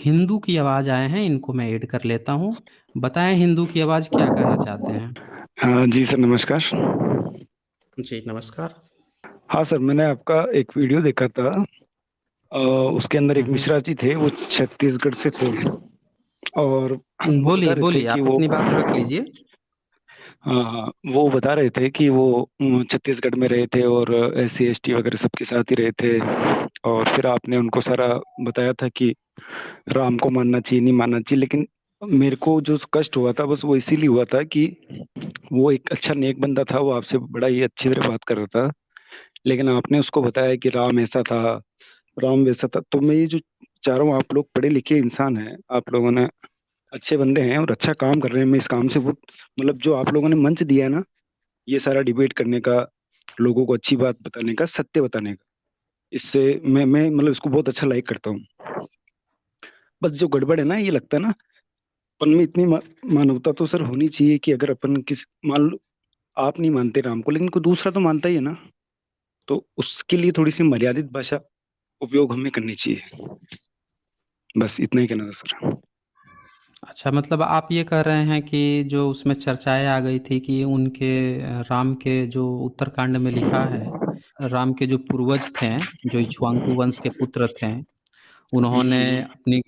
हिंदू की आवाज़ आए हैं, इनको मैं ऐड कर लेता हूँ। बताएं हिंदू की आवाज़ क्या कहना चाहते हैं? हाँ जी सर, नमस्कार। जी नमस्कार। हाँ सर, मैंने आपका एक वीडियो देखा था। उसके अंदर एक हम्म। मिश्रा जी थे, वो छत्तीसगढ़ से थे। और वो बता बोलिए रहे थे बोलिए, कि आप वो अपनी बात रख लीजिए। हाँ हाँ, वो बता रहे थे कि वो छत्तीसगढ़ में रहे थे और एससी एसटी वगैरह सबके साथ ही रहे थे। और फिर आपने उनको सारा बताया था कि राम को मानना चाहिए, नहीं मानना चाहिए। लेकिन मेरे को जो कष्ट हुआ था, बस वो इसीलिए हुआ था कि वो एक अच्छा नेक बंदा था, वो आपसे बड़ा ही अच्छी तरह बात कर रहा था। लेकिन आपने उसको बताया कि राम ऐसा था, राम वैसा था। तो मैं ये जो चाह रहा हूँ, आप लोग पढ़े लिखे इंसान हैं, आप लोगों ने अच्छे बंदे हैं और अच्छा काम कर रहे हैं। मैं इस काम से बहुत, मतलब जो आप लोगों ने मंच दिया है ना, ये सारा डिबेट करने का, लोगों को अच्छी बात बताने का, सत्य बताने का, इससे मैं मतलब इसको बहुत अच्छा लाइक करता हूँ। बस जो गड़बड़ है ना, ये लगता है ना, अपन में इतनी मानवता तो सर होनी चाहिए कि अगर अपन किस, मान लो आप नहीं मानते राम को, लेकिन कोई दूसरा तो मानता ही है ना, तो उसके लिए थोड़ी सी मर्यादित भाषा उपयोग हमें करनी चाहिए। बस इतना ही कहना था सर। अच्छा, मतलब आप ये कह रहे हैं कि जो उसमें चर्चाएं आ गई थी कि उनके राम के जो उत्तरकांड में लिखा है, राम के जो पूर्वज थे, जो इक्ष्वाकु वंश के पुत्र थे, उन्होंने अपनी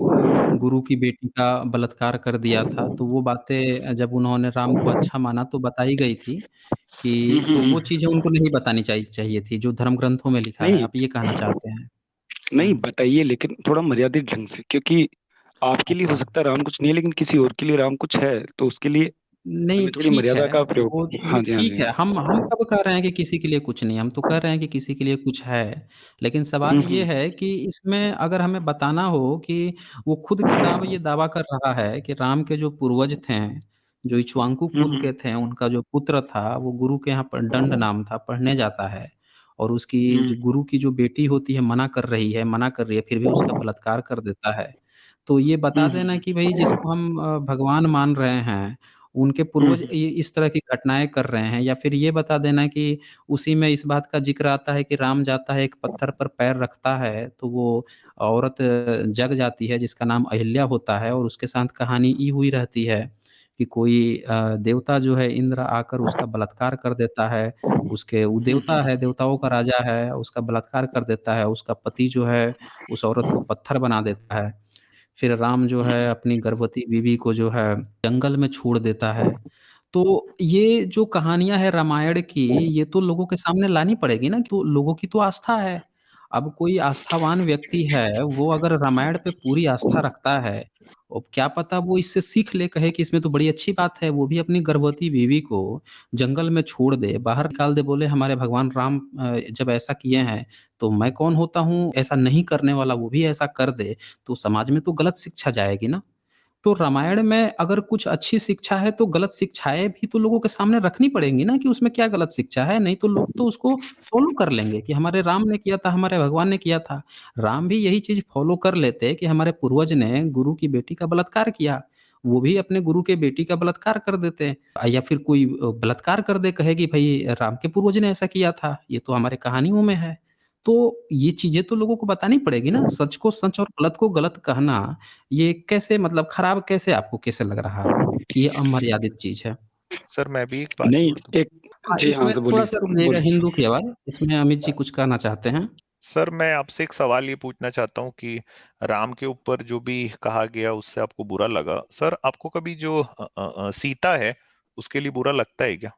गुरु की बेटी का बलात्कार कर दिया था। तो वो बातें जब उन्होंने राम को अच्छा माना तो बताई गई थी हम्म, कि तो वो चीज़ें उनको नहीं बतानी चाहिए थी जो धर्म ग्रंथों में लिखा है। नहीं आप ये कहना चाहते हैं? नहीं, हाँ। बताइए लेकिन थोड़ा मर्यादित ढंग से, क्योंकि आपके लिए हो अच्छा। सकता है राम कुछ नहीं है, लेकिन किसी और के लिए राम कुछ है, तो उसके लिए नहीं, हमें थोड़ी ठीक मर्यादा है। का वो प्रयोग। वो हाँ जी, हाँ ठीक जी। है। हम कब कह रहे हैं कि किसी के लिए कुछ नहीं, हम तो कह रहे हैं कि किसी के लिए कुछ है। लेकिन सवाल ये हम्म, है कि इसमें अगर हमें बताना हो कि वो खुद किताब ये दावा कर रहा है कि राम के जो पूर्वज थे, जो इक्ष्वाकु कुल हम्म, के थे, उनका जो पुत्र था वो गुरु के यहाँ पर दंड नाम था, पढ़ने जाता है। और उसकी हम्म, जो गुरु की जो बेटी होती है मना कर रही है, फिर भी उसका बलात्कार कर देता है। तो ये बता हम्म, देना कि भाई जिसको हम भगवान मान रहे हैं, उनके हम्म, पूर्वज ये इस तरह की घटनाएँ कर रहे हैं। या फिर ये बता देना कि उसी में इस बात का ज़िक्र आता है कि राम जाता है, एक पत्थर पर पैर रखता है, तो वो औरत जग जाती है जिसका नाम अहिल्या होता है, और उसके साथ कहानी ये हुई रहती है कि कोई देवता जो है इंद्र आकर उसका बलात्कार कर देता है। उसके वो देवता है, देवताओं का राजा है, उसका बलात्कार कर देता है। उसका पति जो है उस औरत को पत्थर बना देता है। फिर राम जो है अपनी गर्भवती बीवी को जो है जंगल में छोड़ देता है। तो ये जो कहानियाँ हैं रामायण की, ये तो लोगों के सामने लानी पड़ेगी ना, तो लोगों की तो आस्था है। अब कोई आस्थावान व्यक्ति है, वो अगर रामायण पे पूरी आस्था रखता है, और क्या पता वो इससे सीख ले, कहे कि इसमें तो बड़ी अच्छी बात है। वो भी अपनी गर्भवती बीवी को जंगल में छोड़ दे, बाहर निकाल दे, बोले हमारे भगवान राम जब ऐसा किए हैं, तो मैं कौन होता हूँ ऐसा नहीं करने वाला, वो भी ऐसा कर दे, तो समाज में तो गलत शिक्षा जाएगी ना। तो रामायण में अगर कुछ अच्छी शिक्षा है तो गलत शिक्षाएँ भी तो लोगों के सामने रखनी पड़ेंगी ना, कि उसमें क्या गलत शिक्षा है, नहीं तो लोग तो उसको फ़ॉलो कर लेंगे कि हमारे राम ने किया था, हमारे भगवान ने किया था। राम भी यही चीज़ फ़ॉलो कर लेते कि हमारे पूर्वज ने गुरु की बेटी का बलात्कार किया, वो भी अपने गुरु के बेटी का बलात्कार कर देते। या फिर कोई बलात्कार कर दे, कहे कि भई राम के पूर्वज ने ऐसा किया था, ये तो हमारे कहानियों में है। तो ये चीज़ें तो लोगों को बतानी पड़ेगी ना, सच को सच और गलत को गलत कहना, ये कैसे, मतलब खराब कैसे, आपको कैसे लग रहा है कि ये अमर्यादित चीज़ है? सर मैं भी एक बात नहीं, जोड़ दूं। एक, हाँ, जी हाँ इसमें सर, बोलिए थोड़ा-सा रुक जाइएगा, बोलिए। हिंदू की आवाज़, इसमें अमित जी कुछ कहना चाहते हैं? सर मैं आपसे एक सवाल ये पूछना चाहता हूँ कि राम के ऊपर जो भी कहा गया उससे आपको बुरा लगा। सर आपको कभी जो सीता है उसके लिए बुरा लगता है क्या,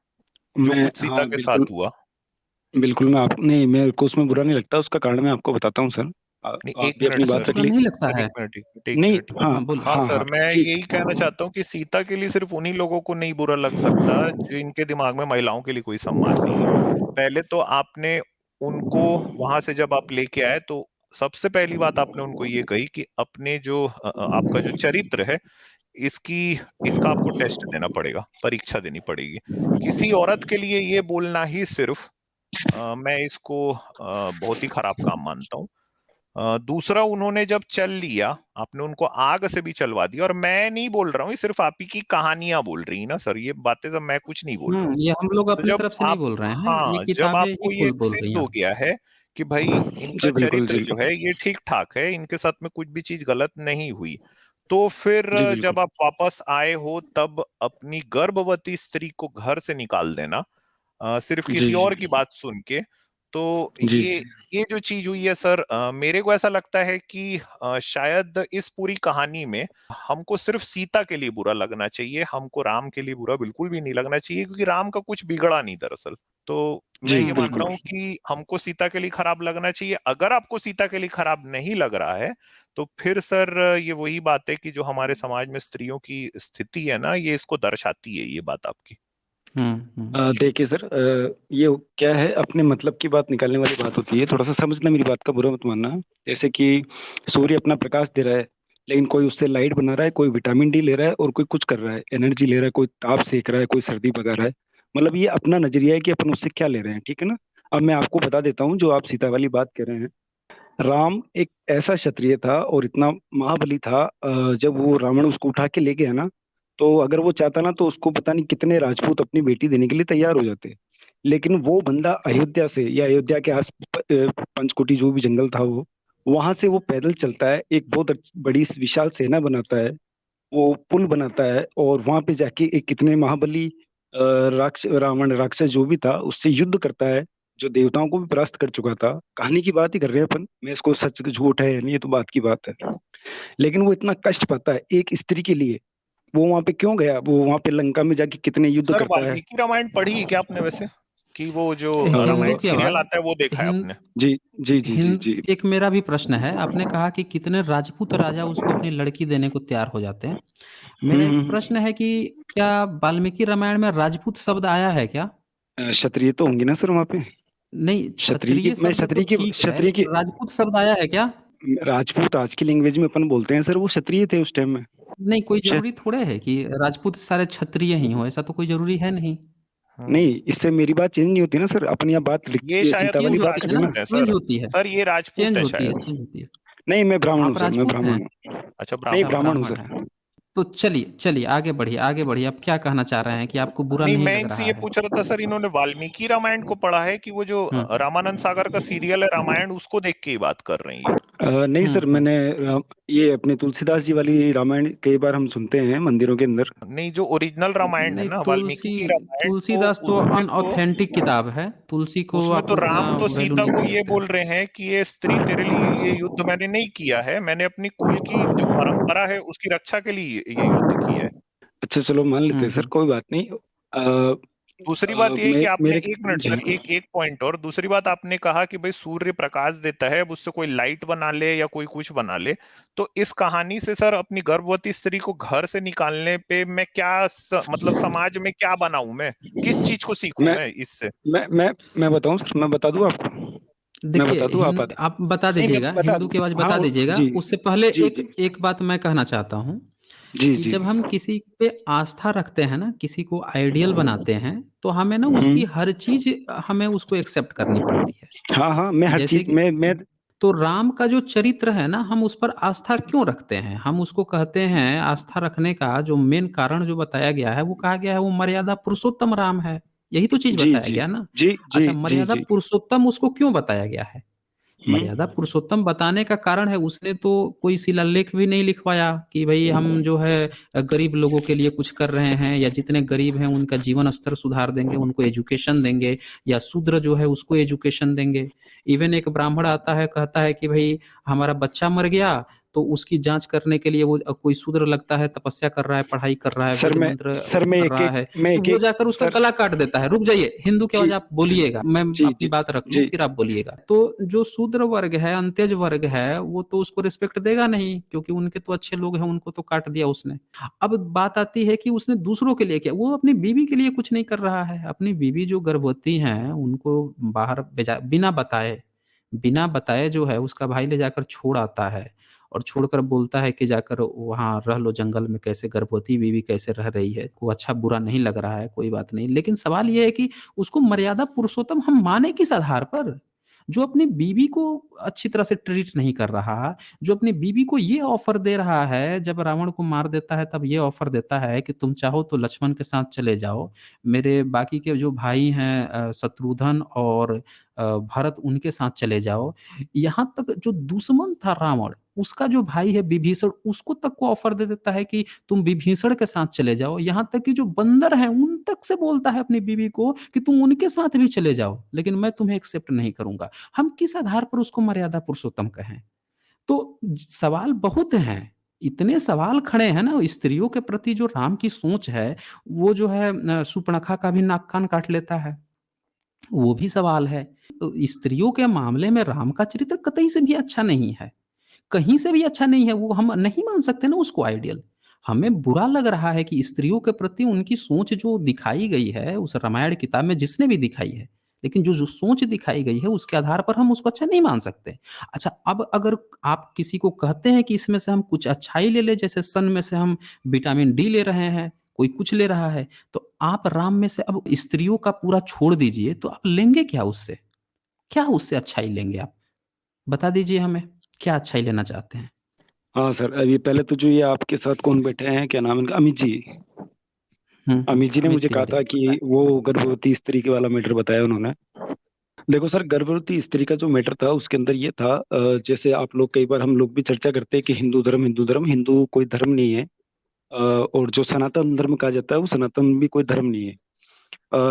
जो मैं, कुछ सीता हाँ के बिल्कुल, साथ हुआ? बिल्कुल। मैं आप नहीं, मेरे को उसमें बुरा नहीं लगता, उसका कारण मैं आपको बताता हूँ सर। नहीं आप एक भी अपनी मिनट आपको बात सर, रख बुरा ली। नहीं लगता सर है? एक नहीं, मिनट। हाँ हाँ, बोलिए। हाँ हाँ हाँ, सर, मैं कि यही कहना चाहता हूँ कि सीता के लिए सिर्फ उन्हीं लोगों को नहीं बुरा लग सकता जिनके दिमाग में महिलाओं के लिए कोई सम्मान नहीं है। पहले तो आपने उनको वहां से जब आप लेके आए तो सबसे पहली बात आपने उनको ये कही कि अपने जो आपका जो चरित्र है इसकी इसका आपको टेस्ट देना पड़ेगा, परीक्षा देनी पड़ेगी। किसी औरत के लिए ये बोलना ही सिर्फ मैं इसको बहुत ही खराब काम मानता हूँ। दूसरा, उन्होंने जब चल लिया, आपने उनको आग से भी चलवा दिया। और मैं नहीं बोल रहा हूँ, ये सिर्फ आप ही की कहानियां बोल रही हैं ना सर, ये बातें सब मैं कुछ नहीं बोल रहा हूँ। ये हम लोग तो अपनी जब तरफ से नहीं आप, बोल रहे हैं, ये हाँ, जब किताबें ही आपको ये बोल रही सिद्ध हैं। हो गया है कि भाई इनका जी बिल्कुल चरित्र जी। जो है ये ठीक ठाक है, इनके साथ में कुछ भी चीज गलत नहीं हुई। तो फिर जी बिल्कुल। जब आप वापस आए हो तब अपनी गर्भवती स्त्री को घर से निकाल देना, सिर्फ जी किसी जी और की बात सुन के। तो जी ये जो चीज हुई है सर, मेरे को ऐसा लगता है कि शायद इस पूरी कहानी में हमको सिर्फ सीता के लिए बुरा लगना चाहिए, हमको राम के लिए बुरा बिल्कुल भी नहीं लगना चाहिए, क्योंकि राम का कुछ बिगड़ा नहीं दरअसल। तो मैं जी ये मानता बिल्कुल। हूँ कि हमको सीता के लिए खराब लगना चाहिए। अगर आपको सीता के लिए खराब नहीं लग रहा है तो फिर सर ये वही बात है कि जो हमारे समाज में स्त्रियों की स्थिति है ना, ये इसको दर्शाती है ये बात आपकी। देखिए सर, ये क्या है, अपने मतलब की बात निकालने वाली बात होती है। थोड़ा सा समझना, मेरी बात का बुरा मत मानना। जैसे कि सूर्य अपना प्रकाश दे रहा है, लेकिन कोई उससे लाइट बना रहा है, कोई विटामिन डी ले रहा है और कोई कुछ कर रहा है, एनर्जी ले रहा है, कोई ताप सेक रहा है, कोई सर्दी भगा रहा है। मतलब ये अपना नजरिया है कि अपन उससे क्या ले रहे हैं, ठीक है ना। अब मैं आपको बता देता हूँ, जो आप सीता वाली बात कह रहे हैं। राम एक ऐसा क्षत्रिय था और इतना महाबली था, जब वो रावण उसको उठा के ले गया ना, तो अगर वो चाहता ना तो उसको पता नहीं कितने राजपूत अपनी बेटी देने के लिए तैयार हो जाते। लेकिन वो बंदा अयोध्या से, या अयोध्या के आस पंचकोटी जो भी जंगल था वो, वहां से वो पैदल चलता है, एक बहुत बड़ी विशाल सेना बनाता है, वो पुल बनाता है और वहां पे जाके एक कितने महाबली रावण राक्षस जो भी था उससे युद्ध करता है, जो देवताओं को भी परास्त कर चुका था। कहानी की बात ही कर रहे हैं अपन, मैं इसको सच झूठ है या नहीं ये तो बात की बात है। लेकिन वो इतना कष्ट पाता है एक स्त्री के लिए, वो वहां पे क्यों गया, वो वहां पे लंका में जाके कितने युद्ध सर करता है। वाल्मीकि रामायण पढ़ी है क्या आपने वैसे? कि वो जो हिंदू रामायण की सीरियल आवाज आता है वो देखा है हिंद आपने? जी जी जी जी हिंद जी। एक मेरा भी प्रश्न है। आपने कहा कि कितने राजपूत राजा उसको अपनी लड़की देने को तैयार हो जाते हैं। मेरा एक हम्म। प्रश्न है कि क्या वाल्मीकि रामायण में राजपूत शब्द आया है क्या? क्षत्रिय तो होंगे ना सर वहां पे। नहीं, क्षत्रिय की, क्षत्रिय मैं शब्द तो ठीक है, क्षत्रिय की, लेकिन राजपूत शब्द आया है क्या? राजपूत आज की लैंग्वेज में अपन बोलते हैं सर, वो क्षत्रिय थे उस टाइम में। नहीं, कोई शायद। जरूरी थोड़े है कि राजपूत सारे क्षत्रिय ही हो, ऐसा तो कोई जरूरी है नहीं। हम्म। नहीं, इससे मेरी बात चेंज नहीं होती ना सर, अपनी आप बात ये ये शायद सीता वाली चेंज बात होती कर है रहे ना, हैं ना। राजपूत है चेंज सर। होती है। सर ये राजपूत चेंज है होती है, शायद। चेंज होती है। नहीं, मैं ब्राह्मण हूँ आप सर, मैं राजपूत ब्राह्मण हैं? हूँ। अच्छा नहीं, अच्छा, ब्राह्मण है। ब्राह्मण हूँ ब्राह्मण सर। हैं। तो चलिए चलिए, आगे बढ़िए आगे बढ़िए। आप क्या कहना चाह रहे हैं कि आपको बुरा नहीं, नहीं मैं लग इनसे रहा ये है? पूछ रहा था सर, इन्होंने वाल्मीकि रामायण को पढ़ा है कि वो जो हम्म रामानंद सागर का सीरियल है रामायण, उसको देख के ही बात कर रही है? नहीं सर, हम्म। मैंने ये अपने तुलसीदास जी वाली रामायण कई बार हम सुनते हैं मंदिरों के अंदर। नहीं, जो ओरिजिनल रामायण है नहीं, ना वाल्मीकि की रामायण, तो तुलसीदास तो उसमें तो अनऑथेंटिक किताब है। तुलसी को उसमें आप तो उतना राम तो वैल्यू सीता नहीं को दे ये सकते बोल हैं। रहे हैं कि ये स्त्री तेरे लिए ये युद्ध मैंने नहीं किया है, मैंने अपनी कुल की जो परंपरा है उसकी रक्षा के लिए ये युद्ध किया है। अच्छा चलो मान लेते हैं सर, हम्म। कोई बात नहीं। दूसरी बात ये है कि आपने, मेरे एक मिनट जी। सर, एक एक पॉइंट और, दूसरी बात आपने कहा कि भाई सूर्य प्रकाश देता है, अब उससे कोई लाइट बना ले या कोई कुछ बना ले। तो इस कहानी से सर अपनी गर्भवती स्त्री को घर से निकालने पे मैं क्या मतलब समाज में क्या बनाऊं, मैं किस चीज को सीखूं मैं मैं इससे? मैं बताऊं सर, मैं बता दूं आपको। मैं देखिए, बता दूं, आप हिंद आप बता नहीं, मैं दीजिएगा, बता हिंदू दूं। की आवाज हाँ बता दीजिएगा। जी उससे पहले जी एक जी एक बात मैं कहना चाहता हूँ जी कि जी। जब हम किसी पे आस्था रखते हैं ना, किसी को आइडियल बनाते हैं, तो हमें ना उसकी हम्म। हर चीज हमें उसको एक्सेप्ट करनी पड़ती है। हाँ हाँ, मैं हर जैसे चीज कि मैं तो राम का जो चरित्र है ना, हम उस पर आस्था क्यों रखते हैं? हम उसको कहते हैं, आस्था रखने का जो मेन कारण जो बताया गया है, वो कहा गया है वो मर्यादा पुरुषोत्तम राम है। यही तो चीज जी बताया जी गया ना। जी जी अच्छा, जी मर्यादा जी। पुरुषोत्तम उसको क्यों बताया गया है? मर्यादा हम्म। पुरुषोत्तम बताने का कारण है, उसने तो कोई शिलालेख भी नहीं लिखवाया कि भाई हम जो है गरीब लोगों के लिए कुछ कर रहे हैं, या जितने गरीब हैं उनका जीवन स्तर सुधार देंगे, उनको एजुकेशन देंगे, या शूद्र जो है उसको एजुकेशन देंगे। इवन एक ब्राह्मण आता है, कहता है कि भाई हमारा बच्चा मर गया, तो उसकी जांच करने के लिए वो कोई शूद्र लगता है, तपस्या कर रहा है, पढ़ाई कर रहा है, सर वेद मैं मंत्र सर मैं कर एक रहा एक है, मैं तो एक वो एक जाकर उसका सर। गला काट देता है। रुक जाइए, हिंदू की जी आवाज आप बोलिएगा, मैं जी अपनी जी बात रख लूं जी फिर आप बोलिएगा। तो जो शूद्र वर्ग है, अंत्यज वर्ग है, वो तो उसको रिस्पेक्ट देगा नहीं, क्योंकि उनके तो अच्छे लोग हैं, उनको तो काट दिया उसने। अब बात आती है कि उसने दूसरों के लिए किया, वो अपनी बीवी के लिए कुछ नहीं कर रहा है। अपनी बीवी जो गर्भवती हैं उनको बाहर भेजा बिना बताए जो है उसका भाई ले जाकर छोड़ आता है, और छोड़कर बोलता है कि जाकर वहाँ रह लो जंगल में, कैसे गर्भवती बीवी कैसे रह रही है, को अच्छा बुरा नहीं लग रहा है, कोई बात नहीं। लेकिन सवाल ये है कि उसको मर्यादा पुरुषोत्तम हम माने किस आधार पर? जो अपनी बीवी को अच्छी तरह से ट्रीट नहीं कर रहा, जो अपनी बीवी को ये ऑफ़र दे रहा है, जब रावण को मार देता है तब ये ऑफ़र देता है कि तुम चाहो तो लक्ष्मण के साथ चले जाओ, मेरे बाकी के जो भाई हैं शत्रुघ्न और भरत उनके साथ चले जाओ। यहाँ तक जो दुश्मन था रावण, उसका जो भाई है विभीषण उसको तक को ऑफ़र दे देता है कि तुम विभीषण के साथ चले जाओ। यहाँ तक कि जो बंदर हैं उन तक से बोलता है अपनी बीवी को कि तुम उनके साथ भी चले जाओ, लेकिन मैं तुम्हें एक्सेप्ट नहीं करूँगा। हम किस आधार पर उसको मर्यादा पुरुषोत्तम कहें? तो सवाल बहुत हैं। इतने सवाल खड़े हैं ना स्त्रियों के प्रति जो राम की सोच है, वो जो है शूर्पणखा का भी नाक कान काट लेता है। वो भी सवाल है। स्त्रियों के मामले में राम का चरित्र कतई से भी अच्छा नहीं है। कहीं से भी अच्छा नहीं है, वो हम नहीं मान सकते ना उसको आइडियल। हमें बुरा लग रहा है कि स्त्रियों के प्रति उनकी सोच जो दिखाई गई है उस रामायण किताब में जिसने भी दिखाई है, लेकिन जो जो सोच दिखाई गई है उसके आधार पर हम उसको अच्छा नहीं मान सकते। अच्छा अब अगर आप किसी को कहते हैं कि इसमें से हम कुछ अच्छाई ले लें, जैसे सन में से हम विटामिन डी ले रहे हैं, कोई कुछ ले रहा है, तो आप राम में से अब स्त्रियों का पूरा छोड़ दीजिए, तो आप लेंगे क्या उससे? क्या उससे अच्छाई लेंगे आप? बता दीजिए हमें, क्या अच्छाई लेना चाहते हैं? हाँ सर, अभी पहले तो जो ये आपके साथ कौन बैठे हैं, क्या नाम है इनका, अमित जी। अमित जी ने अमित मुझे कहा तिवारी। था कि वो गर्भवती स्त्री के वाला मैटर बताया उन्होंने। देखो सर, गर्भवती स्त्री का जो मैटर था उसके अंदर ये था, जैसे आप लोग कई बार हम लोग भी चर्चा करते हैं कि हिंदू धर्म, हिंदू धर्म, हिंदू कोई धर्म नहीं है। और जो सनातन धर्म कहा जाता है वो सनातन भी कोई धर्म नहीं है।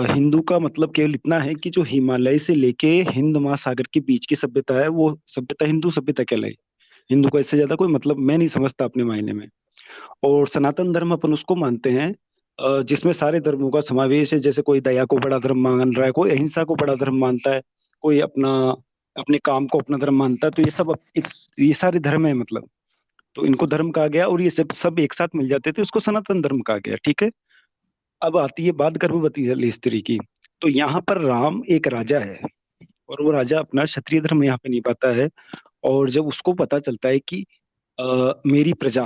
हिंदू का मतलब केवल इतना है कि जो हिमालय से लेके हिंद महासागर के बीच की सभ्यता है वो सभ्यता हिंदू सभ्यता कहलाई। हिंदू का इससे ज्यादा कोई मतलब मैं नहीं समझता अपने मायने में। और सनातन धर्म अपन उसको मानते हैं जिसमें सारे धर्मों का समावेश है। जैसे कोई दया को बड़ा धर्म मान रहा है, कोई अहिंसा को बड़ा धर्म मानता है, कोई अपना अपने काम को अपना धर्म मानता है। तो ये सब ये सारे धर्म है मतलब। तो इनको धर्म कहा गया और ये सब सब एक साथ मिल जाते थे, उसको सनातन धर्म कहा गया, ठीक है। अब आती है बात गर्भवती वाली स्त्री की। तो यहाँ पर राम एक राजा है और वो राजा अपना क्षत्रिय धर्म यहाँ पे निभाता है। और जब उसको पता चलता है कि मेरी प्रजा,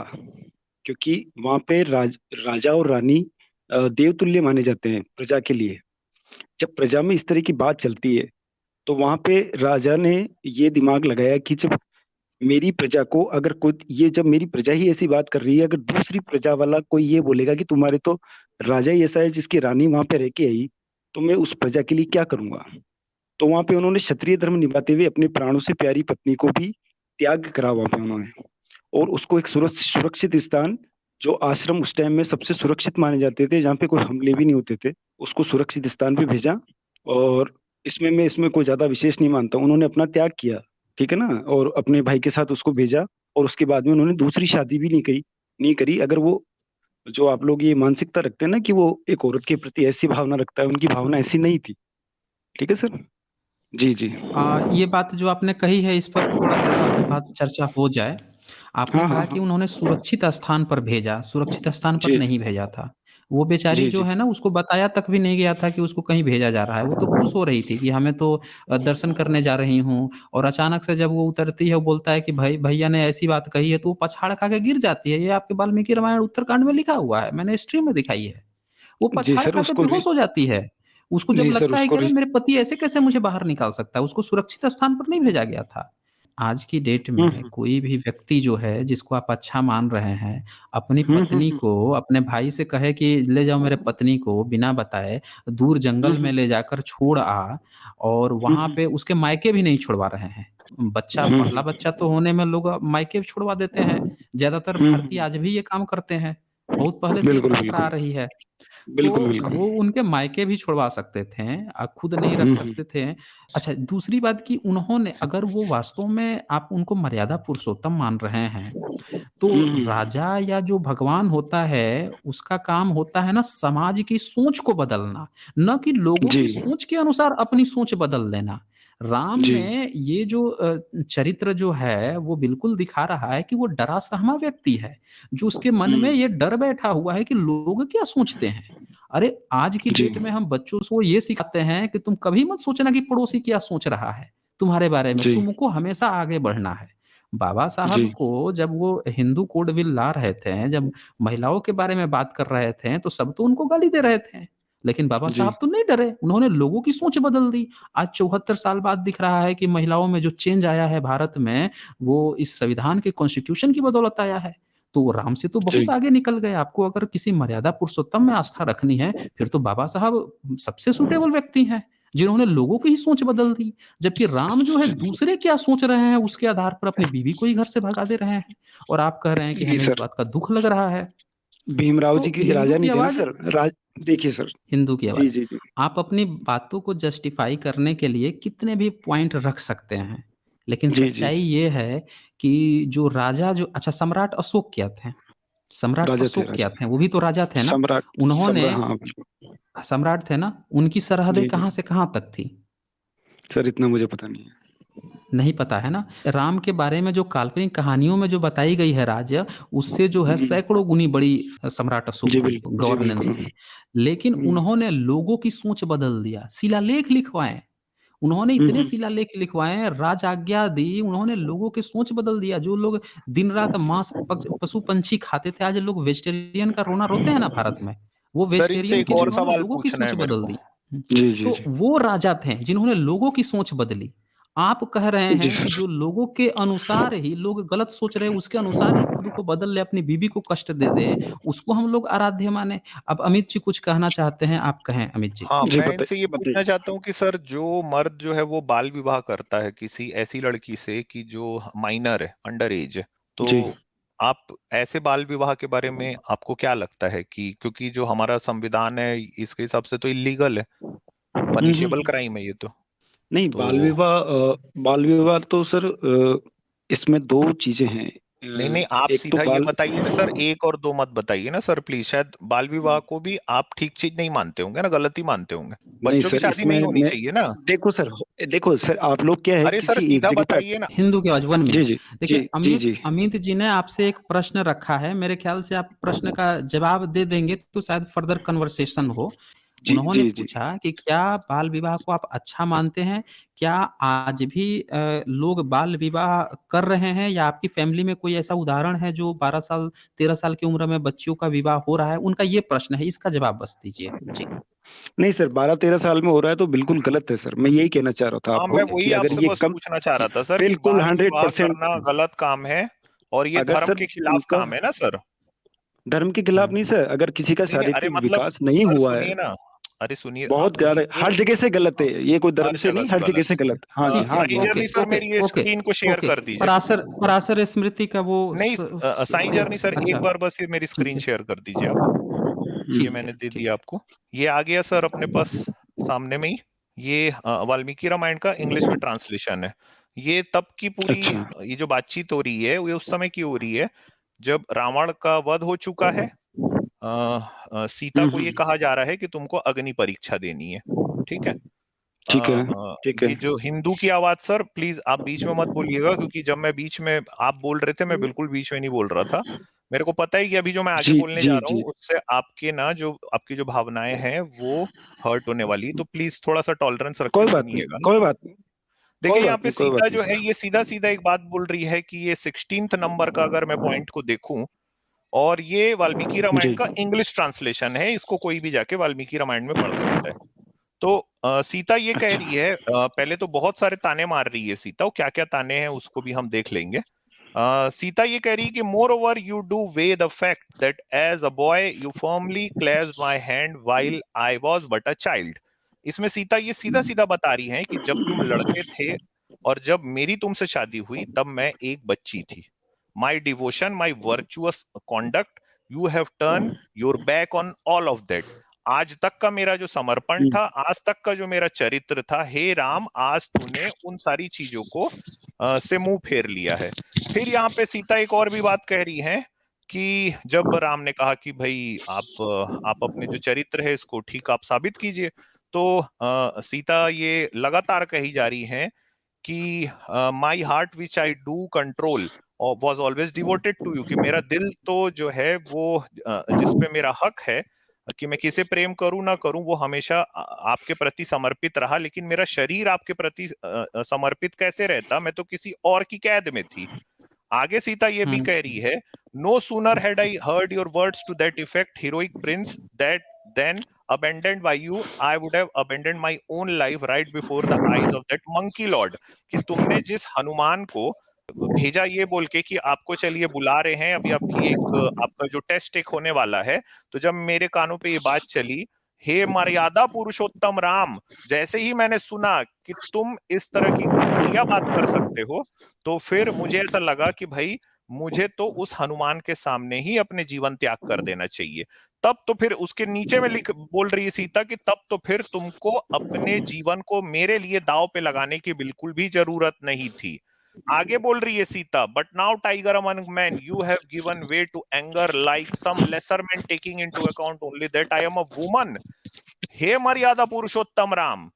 क्योंकि वहां पे राजा और रानी देवतुल्य माने जाते हैं प्रजा के लिए। जब प्रजा में इस तरह की बात चलती है तो वहां पे राजा ने ये दिमाग लगाया कि जब मेरी प्रजा को अगर कोई, ये जब मेरी प्रजा ही ऐसी बात कर रही है, अगर दूसरी प्रजा वाला कोई ये बोलेगा कि तुम्हारे तो राजा ही ऐसा है जिसकी रानी वहां पे रह के आई, तो मैं उस प्रजा के लिए क्या करूंगा। तो वहां पे उन्होंने क्षत्रिय धर्म निभाते हुए अपने प्राणों से प्यारी पत्नी को भी त्याग करा वहां पे उन्होंने। और उसको एक सुरक्षित स्थान, जो आश्रम उस टाइम में सबसे सुरक्षित माने जाते थे, जहाँ पे कोई हमले भी नहीं होते थे, उसको सुरक्षित स्थान पे भेजा। और इसमें कोई ज्यादा विशेष नहीं मानता, उन्होंने अपना त्याग किया, ठीक है ना, और अपने भाई के साथ उसको भेजा। और उसके बाद में उन्होंने दूसरी शादी भी नहीं करी। अगर वो, जो आप लोग ये मानसिकता रखते हैं ना कि वो एक औरत के प्रति ऐसी भावना रखता है, उनकी भावना ऐसी नहीं थी, ठीक है सर। जी जी। ये बात जो आपने कही है इस पर थोड़ा-सा बात चर्चा हो जाए। आपने हाँ हाँ कहा कि हाँ। उन्होंने सुरक्षित स्थान पर भेजा, सुरक्षित स्थान पर जी नहीं भेजा था। वो बेचारी जी जो जी। है ना उसको बताया तक भी नहीं गया था कि उसको कहीं भेजा जा रहा है। वो तो खुश हो रही थी कि हमें तो दर्शन करने जा रही हूँ और अचानक से जब वो उतरती है, वो बोलता है कि भई भैया ने ऐसी बात कही है, तो वो पछाड़ खा के गिर जाती है। ये आपके वाल्मीकि रामायण उत्तरकांड में लिखा हुआ है, मैंने हिस्ट्री में दिखाई है। वो जी पछाड़ सर, खा के उसको बेहोश हो जाती है। उसको जब नहीं सर, लगता है कि उसको अरे मेरे पति ऐसे कैसे मुझे बाहर निकाल सकता है, उसको सुरक्षित स्थान पर नहीं भेजा गया था। आज की डेट में हम्म कोई भी व्यक्ति जो है जिसको आप अच्छा मान रहे हैं, अपनी पत्नी हम्म। को अपने भाई से कहे कि ले जाओ मेरे पत्नी को बिना बताए दूर जंगल में हम्म ले जाकर छोड़ आ और वहाँ हम्म पे उसके मायके भी नहीं छुड़वा रहे हैं। बच्चा पहला हम्म बच्चा तो होने में लोग मायके भी छुड़वा देते हैं। ज़्यादातर भारतीय हम्म। आज भी ये काम करते हैं। बहुत पहले से ये बिल्कुल परंपरा आ बिल्कुल। रही है। तो बिल्कुल बिल्कुल। वो उनके मायके भी छुड़वा सकते थे, खुद नहीं रख हम्म सकते थे। अच्छा दूसरी बात कि उन्होंने अगर वो वास्तव में आप उनको मर्यादा पुरुषोत्तम मान रहे हैं, तो हम्म। राजा या जो भगवान होता है, उसका काम होता है ना समाज की सोच को बदलना, ना कि लोगों जी की सोच के अनुसार अपनी सोच बदल लेना। राम जी में ये जो चरित्र जो है, वो बिल्कुल दिखा रहा है कि वो डरा-सहमा व्यक्ति है, जो उसके मन में हम्म। ये डर बैठा हुआ है कि लोग क्या सोचते हैं। अरे! आज की जी डेट में हम बच्चों को ये सिखाते हैं कि तुम कभी मत सोचना कि पड़ोसी क्या सोच रहा है, तुम्हारे बारे में, जी तुमको हमेशा आगे बढ़ना है। बाबा जी। साहब को जब वो हिंदू कोड बिल ला रहे थे, जब महिलाओं के बारे में बात कर रहे थे, तो सब तो उनको गाली दे रहे थे। लेकिन बाबा जी साहब तो नहीं डरे, उन्होंने लोगों की सोच बदल दी। आज 74 साल बाद दिख रहा है कि महिलाओं में जो चेंज आया है भारत में, वो इस संविधान के कॉन्स्टिट्यूशन की बदौलत आया है। तो राम से तो बहुत जी आगे निकल गए। आपको अगर किसी मर्यादा पुरुषोत्तम में आस्था रखनी है, फिर तो बाबा साहब सबसे सूटेबल व्यक्ति हैं, जिन्होंने लोगों की ही सोच बदल दी। जबकि राम जो है दूसरे क्या सोच रहे हैं उसके आधार पर अपनी बीवी को ही घर से भगा दे रहे हैं, और आप कह रहे हैं कि जी हमें इस सर, बात का दुख लग रहा है। भीमराव तो जी की हिंदू राजा की नहीं थे ना आवाज, सर, राज। देखिए सर। हिंदू की आवाज, जी जी जी आप अपनी बातों को जस्टिफाई करने के लिए कितने भी पॉइंट रख सकते हैं, लेकिन जी जी। सच्चाई ये है कि जो राजा, जो अच्छा सम्राट अशोक क्या थे, सम्राट राजा थे, अशोक राजा क्या थे, थे। वो भी तो राजा थे ना। सम्राट। उन्होंने, सम्राट, हाँ बिल्कुल। सम्राट थे ना, उनकी सरहदें जी जी। कहाँ से कहाँ तक थी? सर इतना मुझे पता नहीं है। नहीं पता है ना। राम के बारे में जो काल्पनिक कहानियों में जो बताई गई है राज्य, उससे जो है हम्म, सैकड़ों गुनी बड़ी सम्राट अशोक जी की बिल्कुल, जी गवर्नेंस बिल्कुल। थी। लेकिन उन्होंने लोगों की सोच बदल दिया, शिलालेख लिखवाए, उन्होंने इतने हम्म, शिलालेख लिखवाए, राज आज्ञा दी, उन्होंने लोगों की सोच बदल दिया। जो लोग दिन रात मांस पशु पंछी खाते थे, आज लोग वेजिटेरियन का रोना रोते हैं ना भारत में, वो सर इनसे वेजिटेरियन एक के लिए और उन्होंने सवाल लोगों की पूछना है सोच मेरे बदल को। दी। जी जी तो जी। वो राजा थे जिन्होंने लोगों की सोच बदली। आप कह रहे जी हैं कि सर। जो लोगों के अनुसार ही लोग गलत सोच रहे हैं, उसके अनुसार ही खुद को बदल ले, अपनी बीवी को कष्ट दे दे, उसको हम लोग आराध्य माने। अब अमित जी कुछ कहना चाहते हैं, आप कहें अमित जी। हाँ, जी मैं इनसे ये बताइए पूछना बताइए। चाहता हूँ कि सर जो मर्द जो है वो बाल विवाह करता है किसी ऐसी लड़की से कि जो माइनर है, अंडर एज है, जी तो आप ऐसे बाल विवाह के बारे में आपको क्या लगता है कि क्योंकि जो हमारा संविधान है इसके हिसाब से तो इलीगल है, पनिशेबल हम्म। क्राइम है ये नहीं, बाल तो विवाह, बाल विवाह तो सर, इसमें दो चीजें हैं। नहीं नहीं, आप एक तो सीधा ये बाल, बताइए ना सर, एक और दो मत बताइए ना सर प्लीज। शायद बाल विवाह को भी आप ठीक चीज नहीं मानते होंगे ना, गलती मानते होंगे। नहीं बच्चों की सर शादी इसमें नहीं होनी मैं, चाहिए ना। देखो सर, देखो सर, आप लोग क्या है, अरे सर किसी एक सीधा जगह पे। बताइए ना। हिंदू की आवाज, 1 मिनट। जी जी देखिए जी जी अमित जी अमित जी ने आपसे एक प्रश्न रखा है, मेरे ख्याल से आप प्रश्न का जवाब दे देंगे तो शायद फर्दर कन्वर्सेशन हो। जी उन्होंने जी जी। पूछा कि क्या बाल विवाह को आप अच्छा मानते हैं? क्या आज भी लोग बाल विवाह कर रहे हैं, या आपकी फैमिली में कोई ऐसा उदाहरण है जो 12 साल 13 साल की उम्र में बच्चियों का विवाह हो रहा है? उनका ये प्रश्न है, इसका जवाब बस दीजिए। जी। नहीं सर, 12-13 साल में हो रहा है तो बिल्कुल गलत है सर, मैं यही कहना चाह रहा था हाँ, आपको मैं वही कि अगर आपसे ये बस कम, पूछना चाह रहा था सर कि बिल्कुल बाल हंड्रेड विवाह परसेंट करना गलत काम है और ये अगर धर्म सर के खिलाफ उनका, काम है ना सर। धर्म के खिलाफ नहीं हाँ सर, अगर किसी का नहीं नहीं, अरे शारीरिक मतलब विकास नहीं सर हुआ है, सुनिए ना, अरे सुनिए, हाँ बहुत वही ज्यादा तो। हर जगह से गलत है, हाँ, ये कोई धर्म हर से जगह नहीं, से हर जगह गलत से है। गलत। हाँ जी, ठीक है। हाँ जी, साई हाँ ओके जर्नी जी। सर ओके मेरी ये ओके स्क्रीन को शेयर ओके। कर दीजिए। पराशर पराशर स्मृति का वो नहीं साई जर्नी सर एक अच्छा, बार बस ये मेरी ठीक स्क्रीन है शेयर कर दीजिए आप। ये ठीक मैंने है दे ठीक दिया है। आपको। ये आ गया सर अपने पास सामने में ही। ये वाल्मीकि रामायण का इंग्लिश में ट्रांसलेशन है। ये तब की पूरी, अच्छा। ये जो बातचीत हो रही है ये उस समय की हो रही है जब रावण का वध हो चुका है। सीता को ये हम्म। कहा जा रहा है कि तुमको अग्नि परीक्षा देनी है। ठीक है। ठीक है, ठीक है। ये जो हिंदू की आवाज सर प्लीज आप बीच में मत बोलिएगा, क्योंकि जब मैं बीच में आप बोल रहे थे मैं बिल्कुल बीच में नहीं बोल रहा था। मेरे को पता है कि अभी जो मैं आगे जी बोलने जी जा रहा हूँ जी। उससे आपके ना जो आपकी जो भावनाएं हैं वो हर्ट होने वाली है, तो प्लीज थोड़ा सा टॉलरेंस रख के कोई बात नहीं, सुनिएगा ना। कोई बात नहीं, देखिए कोई यहाँ बात पे नहीं, कोई सीता बात नहीं जो है सर। ये सीधा सीधा एक बात बोल रही है कि ये 16th नंबर का अगर मैं पॉइंट को देखूं, और ये वाल्मीकि रामायण जी। का इंग्लिश ट्रांसलेशन है, इसको कोई भी जाके वाल्मीकि रामायण में पढ़ सकता है। तो सीता ये कह अच्छा। रही है, पहले तो बहुत सारे ताने मार रही है सीता, वो क्या क्या ताने हैं उसको भी हम देख लेंगे। सीता ये कह रही है कि moreover you do weigh the fact that as a boy you firmly clasped my hand while I was but a child. इसमें सीता ये सीधा सीधा बता रही है कि जब तुम लड़के थे और जब मेरी तुमसे शादी हुई तब मैं एक बच्ची थी। My devotion, my virtuous conduct, you have turn your back on all of that. आज तक का मेरा जो समर्पण हम्म, था, आज तक का जो मेरा चरित्र था, हे राम आज तूने उन सारी चीजों को से मुंह फेर लिया है। फिर यहाँ पे सीता एक और भी बात कह रही है कि जब राम ने कहा कि भाई आप अपने जो चरित्र है इसको ठीक आप साबित कीजिए, तो सीता ये लगातार कही जा रही है कि my heart which I do control was always devoted to you, कि मेरा दिल तो जो है वो जिस पे मेरा हक है कि मैं किसे प्रेम करूं ना करूं वो हमेशा आपके प्रति समर्पित रहा, लेकिन मेरा शरीर आपके प्रति समर्पित कैसे रहता, मैं तो किसी और की कैद में थी। आगे सीता ये भी हम्म कह रही है, no sooner had I heard your words to that effect heroic prince that then abandoned by you, I would have abandoned my own life right before the eyes of that monkey lord. कि तुमने जिस हनुमान को भेजा ये बोल के कि आपको चलिए बुला रहे हैं, अभी आपकी एक आपका जो टेस्ट एक होने वाला है, तो जब मेरे कानों पे ये बात चली, हे मर्यादा पुरुषोत्तम राम, जैसे ही मैंने सुना कि तुम इस तरह की घटिया बात कर सकते हो, तो फिर मुझे ऐसा लगा कि भाई मुझे तो उस हनुमान के सामने ही अपने जीवन त्याग कर देना चाहिए। तब तो फिर उसके नीचे में बोल रही है सीता कि तब तो फिर तुमको अपने जीवन को मेरे लिए दांव पे लगाने की बिल्कुल भी जरूरत नहीं थी। आगे बोल रही है Sita, but now tiger among man you have given way to anger like some lesser man taking into account only that I am a woman. हे मर्यादा पुरुषोत्तम राम,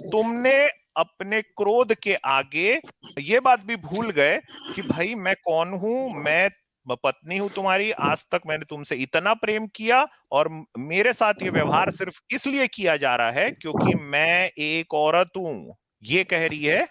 तुमने अपने क्रोध के आगे ये बात भी भूल गए कि भाई मैं कौन हूं, मैं पत्नी हूं तुम्हारी, आज तक मैंने तुमसे इतना प्रेम किया और मेरे साथ ये व्यवहार सिर्फ इसलिए किया जा रहा है क्योंकि मैं एक औरत हूं। ये कह रही है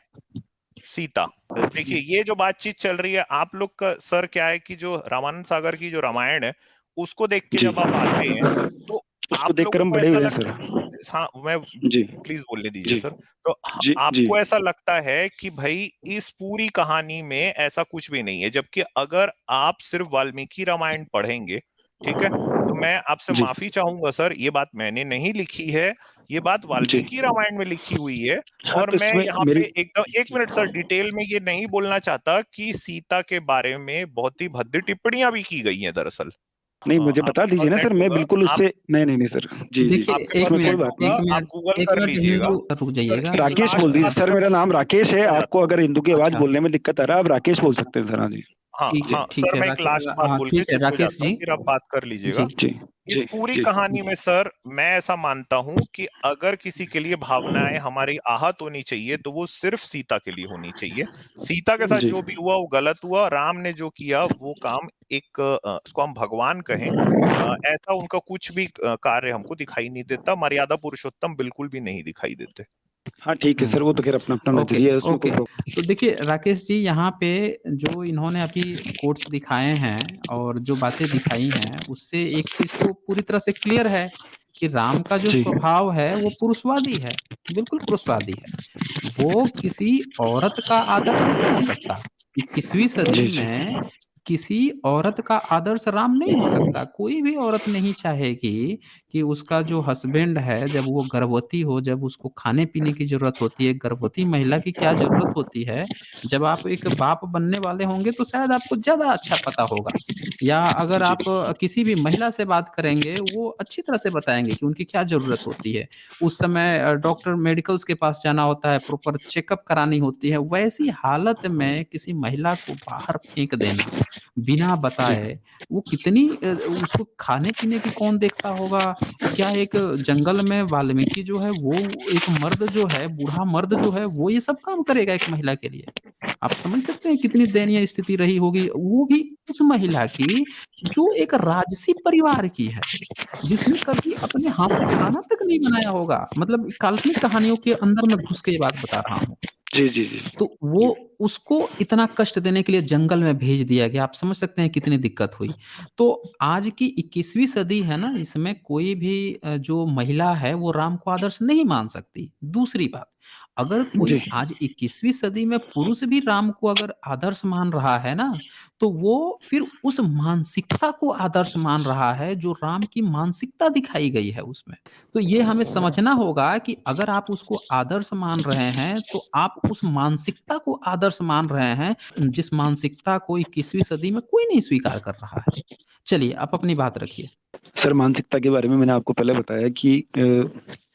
सीता। देखिए ये जो बातचीत चल रही है, आप लोग का सर क्या है कि जो रामानंद सागर की जो रामायण है उसको देख के जी जब आप आते हैं तो उसको आप देखकर लोगों हम को बड़े ऐसा हुए हैं लगता, सर। हाँ मैं जी प्लीज बोलने दीजिए जी सर। तो जी जी आपको ऐसा लगता है कि भाई इस पूरी कहानी में ऐसा कुछ भी नहीं है, जबकि अगर आप सिर्फ वाल्मीकि रामायण पढ़ेंगे, ठीक है, तो मैं आपसे जी माफी चाहूंगा सर, ये बात मैंने नहीं लिखी है, ये बात जी। वाल्मीकि रामायण में लिखी हुई है। हाँ और तो मैं इसमें यहाँ मेरी पे एकदम एक मिनट सर डिटेल में ये नहीं बोलना चाहता कि सीता के बारे में बहुत ही भद्दी टिप्पणियां भी की गई हैं दरअसल। नहीं, मुझे बता आपके पास दीजिए ना नेट सर, मैं होगा, बिल्कुल आप उससे नहीं नहीं नहीं सर। जी जी देखिए आपके एक पास इसमें कोई नेट मिनट बात नहीं। होगा, एक आप मिनट गूगल एक कर मिनट लीजिएगा। हिंदू रुक सर जाइएगा। एक राकेश लास्ट बोल दीजिए बात सर, मैं मेरा नाम राकेश है। बोलना, आपको अगर हिंदू की आवाज अच्छा बोलने में दिक्कत आ रहा है, आप राकेश बोल सकते हैं सर। हाँ जी हाँ जी हाँ ठीक सर, है मैं एक लास्ट बात बोल के ठीक है चुप हो राकेश जाता हूँ, जी। फिर आप बात कर लीजिएगा। जी जी इस जी पूरी जी कहानी में सर मैं ऐसा मानता हूं कि अगर किसी के लिए भावनाएं हमारी आहत होनी चाहिए तो वो सिर्फ सीता के लिए होनी चाहिए। सीता के साथ जी जो भी हुआ वो गलत हुआ, राम ने जो किया वो काम एक उसको हम भगवान कहें, ऐसा उनका कुछ भी कार्य हमको दिखाई नहीं देता, मर्यादा पुरुषोत्तम बिल्कुल भी नहीं दिखाई देते। हाँ ठीक है सर, वो तो खैर अपना अपना ओके नजरिया है, उसमें कोई ओके। प्रॉब्लम। तो देखिए राकेश जी, यहाँ पे जो इन्होंने अभी कोट्स दिखाए हैं और जो बातें दिखाई हैं उससे एक चीज तो पूरी तरह से क्लियर है कि राम का जो जी स्वभाव है वो पुरुषवादी है, बिल्कुल पुरुषवादी है। वो किसी औरत का आदर्श नहीं हो सकता। 21वीं सदी जी जी में किसी औरत का आदर्श राम नहीं हो सकता। कोई भी औरत नहीं चाहेगी कि उसका जो हस्बैंड है जब वो गर्भवती हो, जब उसको खाने-पीने की ज़रूरत होती है, गर्भवती महिला की क्या ज़रूरत होती है, जब आप एक बाप बनने वाले होंगे तो शायद आपको ज़्यादा अच्छा पता होगा। या अगर जी आप किसी भी महिला से बात करेंगे, वो अच्छी तरह से बताएँगे कि उनकी क्या ज़रूरत होती है। उस समय डॉक्टर मेडिकल्स के पास जाना होता है, प्रॉपर चेकअप करानी होती है। वैसी हालत में किसी महिला को बाहर फेंक देना, बिना जी बताए, वो कितनी उसको खाने-पीने की कौन देखता होगा? क्या एक जंगल में वाल्मीकि जो है वो एक मर्द जो है, बूढ़ा मर्द जो है वो ये सब काम करेगा एक महिला के लिए? आप समझ सकते हैं कितनी दयनीय स्थिति रही होगी, वो भी उस महिला की जो एक राजसी परिवार की है, जिसने कभी अपने हाथ से खाना तक नहीं बनाया होगा। मतलब काल्पनिक कहानियों के अंदर मैं घुस के ये बात बता रहा हूँ। जी जी जी तो वो उसको इतना कष्ट देने के लिए जंगल में भेज दिया गया। आप समझ सकते हैं कितनी दिक्कत हुई। तो आज की 21वीं सदी है ना, इसमें कोई भी जो महिला है वो राम को आदर्श नहीं मान सकती। दूसरी बात, अगर कोई जी आज 21वीं सदी में पुरुष भी राम को अगर आदर्श मान रहा है ना, तो वो फिर उस मानसिकता को आदर्श मान रहा है जो राम की मानसिकता दिखाई गई है उसमें। तो ये हमें समझना होगा कि अगर आप उसको आदर्श मान रहे हैं, तो आप उस मानसिकता को आदर्श मान रहे हैं, जिस मानसिकता को 21वीं सदी में कोई नहीं स्वीकार कर रहा है। चलिए, आप अपनी बात रखिए। सर, मानसिकता के बारे में मैंने आपको पहले बताया कि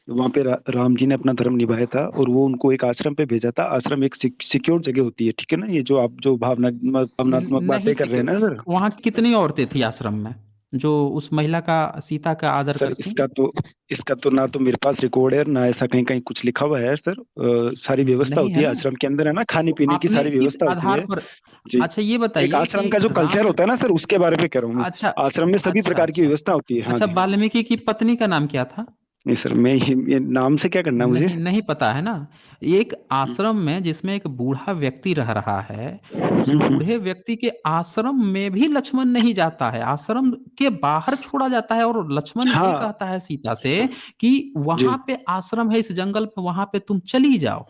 वहाँ पे राम जी ने अपना धर्म निभाया था और वो उनको एक आश्रम पे भेजा था। आश्रम एक सिक्योर जगह होती है, ठीक है ना? ये जो आप जो भावनात्मक नहीं बातें कर रहे हैं सिक्योर, ना सर। वहाँ कितनी औरतें थी आश्रम में, जो उस महिला का, सीता का आदर सर करती? इसका तो ना तो मेरे पास रिकॉर्ड है, ना ऐसा कहीं कहीं कुछ लिखा हुआ है सर। सारी व्यवस्था नहीं होती है है ना? आश्रम के अंदर, है ना, खाने तो पीने की आपने सारी किस व्यवस्था होती आधार है। पर, जी, अच्छा ये एक बताइए आश्रम कि का जो कल्चर राम, होता है ना सर, उसके बारे में कह रहा हूँ मैं। अच्छा, आश्रम में सभी अच्छा, प्रकार की अच्छा। व्यवस्था होती है। हाँ अच्छा, जी। वाल्मीकि की पत्नी का नाम क्या था? नहीं सर, मैं ये नाम से क्या करना है मुझे? नहीं, नहीं पता है ना? एक आश्रम में जिसमें एक बूढ़ा व्यक्ति रह रहा है, उस हम्म। बूढ़े व्यक्ति के आश्रम में भी लक्ष्मण नहीं जाता है, आश्रम के बाहर छोड़ा जाता है और लक्ष्मण ये हाँ। कहता है सीता से कि जी वहाँ पे आश्रम है इस जंगल में, वहाँ पे तुम चली जाओ।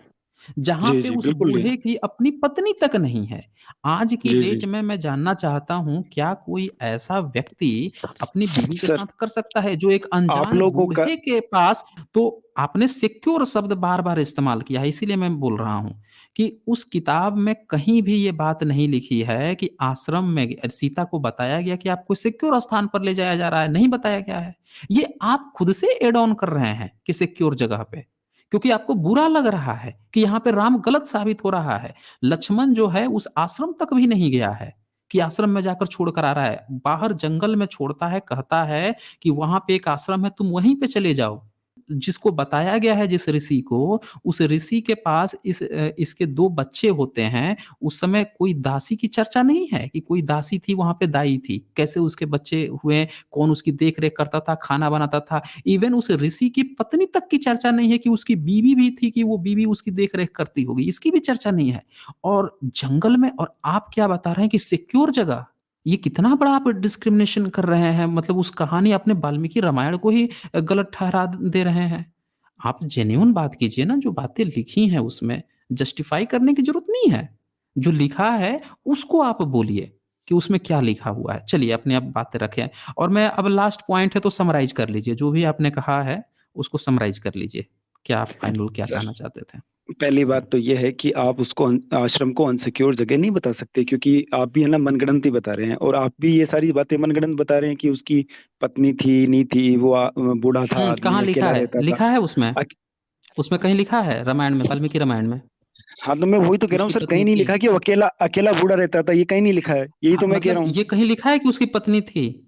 जहाँ जी पे जी, उस बिल्कुल नहीं। बूढ़े की अपनी पत्नी तक नहीं है। आज की जी जी। डेट में मैं जानना चाहता हूँ, क्या कोई ऐसा व्यक्ति अपनी बीवी के सर, साथ कर सकता है जो एक आप अनजान लोगों का बूढ़े के पास। तो आपने सिक्योर शब्द बार-बार इस्तेमाल किया है, इसीलिए मैं बोल रहा हूँ कि उस किताब में कहीं भी ये बात नहीं लिखी है कि आश्रम में सीता को बताया गया कि आपको सिक्योर स्थान पर ले जाया जा रहा है, नहीं बताया गया है। ये आप खुद से ऐड ऑन कर रहे हैं कि सिक्योर जगह पे। क्योंकि आपको बुरा लग रहा है कि यहाँ पे राम गलत साबित हो रहा है। लक्ष्मण जो है उस आश्रम तक भी नहीं गया है कि आश्रम में जाकर छोड़ कर आ रहा है। बाहर जंगल में छोड़ता है, कहता है कि वहाँ पे एक आश्रम है, तुम वहीं पे चले जाओ। जिसको बताया गया है जिस ऋषि को, उस ऋषि के पास इसके 2 बच्चे होते हैं। उस समय कोई दासी की चर्चा नहीं है कि कोई दासी थी वहाँ पे दाई थी। कैसे उसके बच्चे हुए, कौन उसकी देख-रेख करता था, खाना बनाता था। इवन उस ऋषि की पत्नी तक की चर्चा नहीं है कि उसकी बीवी भी थी कि वो बीवी उसकी देख-रेख करती होगी, इसकी भी चर्चा नहीं है। और जंगल में, और आप क्या बता रहे हैं कि सिक्योर जगह। ये कितना बड़ा आप डिस्क्रिमिनेशन कर रहे हैं, मतलब उस कहानी आपने वाल्मीकि रामायण को ही गलत ठहरा दे रहे हैं। आप जेन्युइन बात कीजिए ना, जो बातें लिखी हैं उसमें जस्टिफाई करने की ज़रूरत नहीं है। जो लिखा है उसको आप बोलिए कि उसमें क्या लिखा हुआ है। चलिए अपनी आप बातें रखें, और मैं अब लास्ट पॉइंट है तो समराइज़ कर लीजिए, जो भी आपने कहा है उसको समराइज़ कर लीजिए। क्या आप फाइनल क्या सर, कहना चाहते थे? पहली हुँ। बात तो ये है कि आप उसको आश्रम को अनसिक्योर जगह नहीं बता सकते, क्योंकि आप भी है ना मनगढ़ंत ही बता रहे हैं, और आप भी ये सारी बातें मनगढ़ंत बता रहे हैं कि उसकी पत्नी थी नहीं थी, वो बूढ़ा था कहाँ आदमी, लिखा अकेला है? रहता था। लिखा है उसमें? अक- उसमें कहीं लिखा है रामायण में, वाल्मीकि रामायण में हाँ, तो मैं वही तो कि कह रहा हूँ उसकी सर, कहीं पत्नी नहीं थी? लिखा कि वो अकेला अकेला बूढ़ा रहता था, ये कहीं नहीं लिखा है, यही हाँ, तो मैं कह मतलब रहा हूँ। ये कहीं लिखा है कि उसकी पत्नी थी?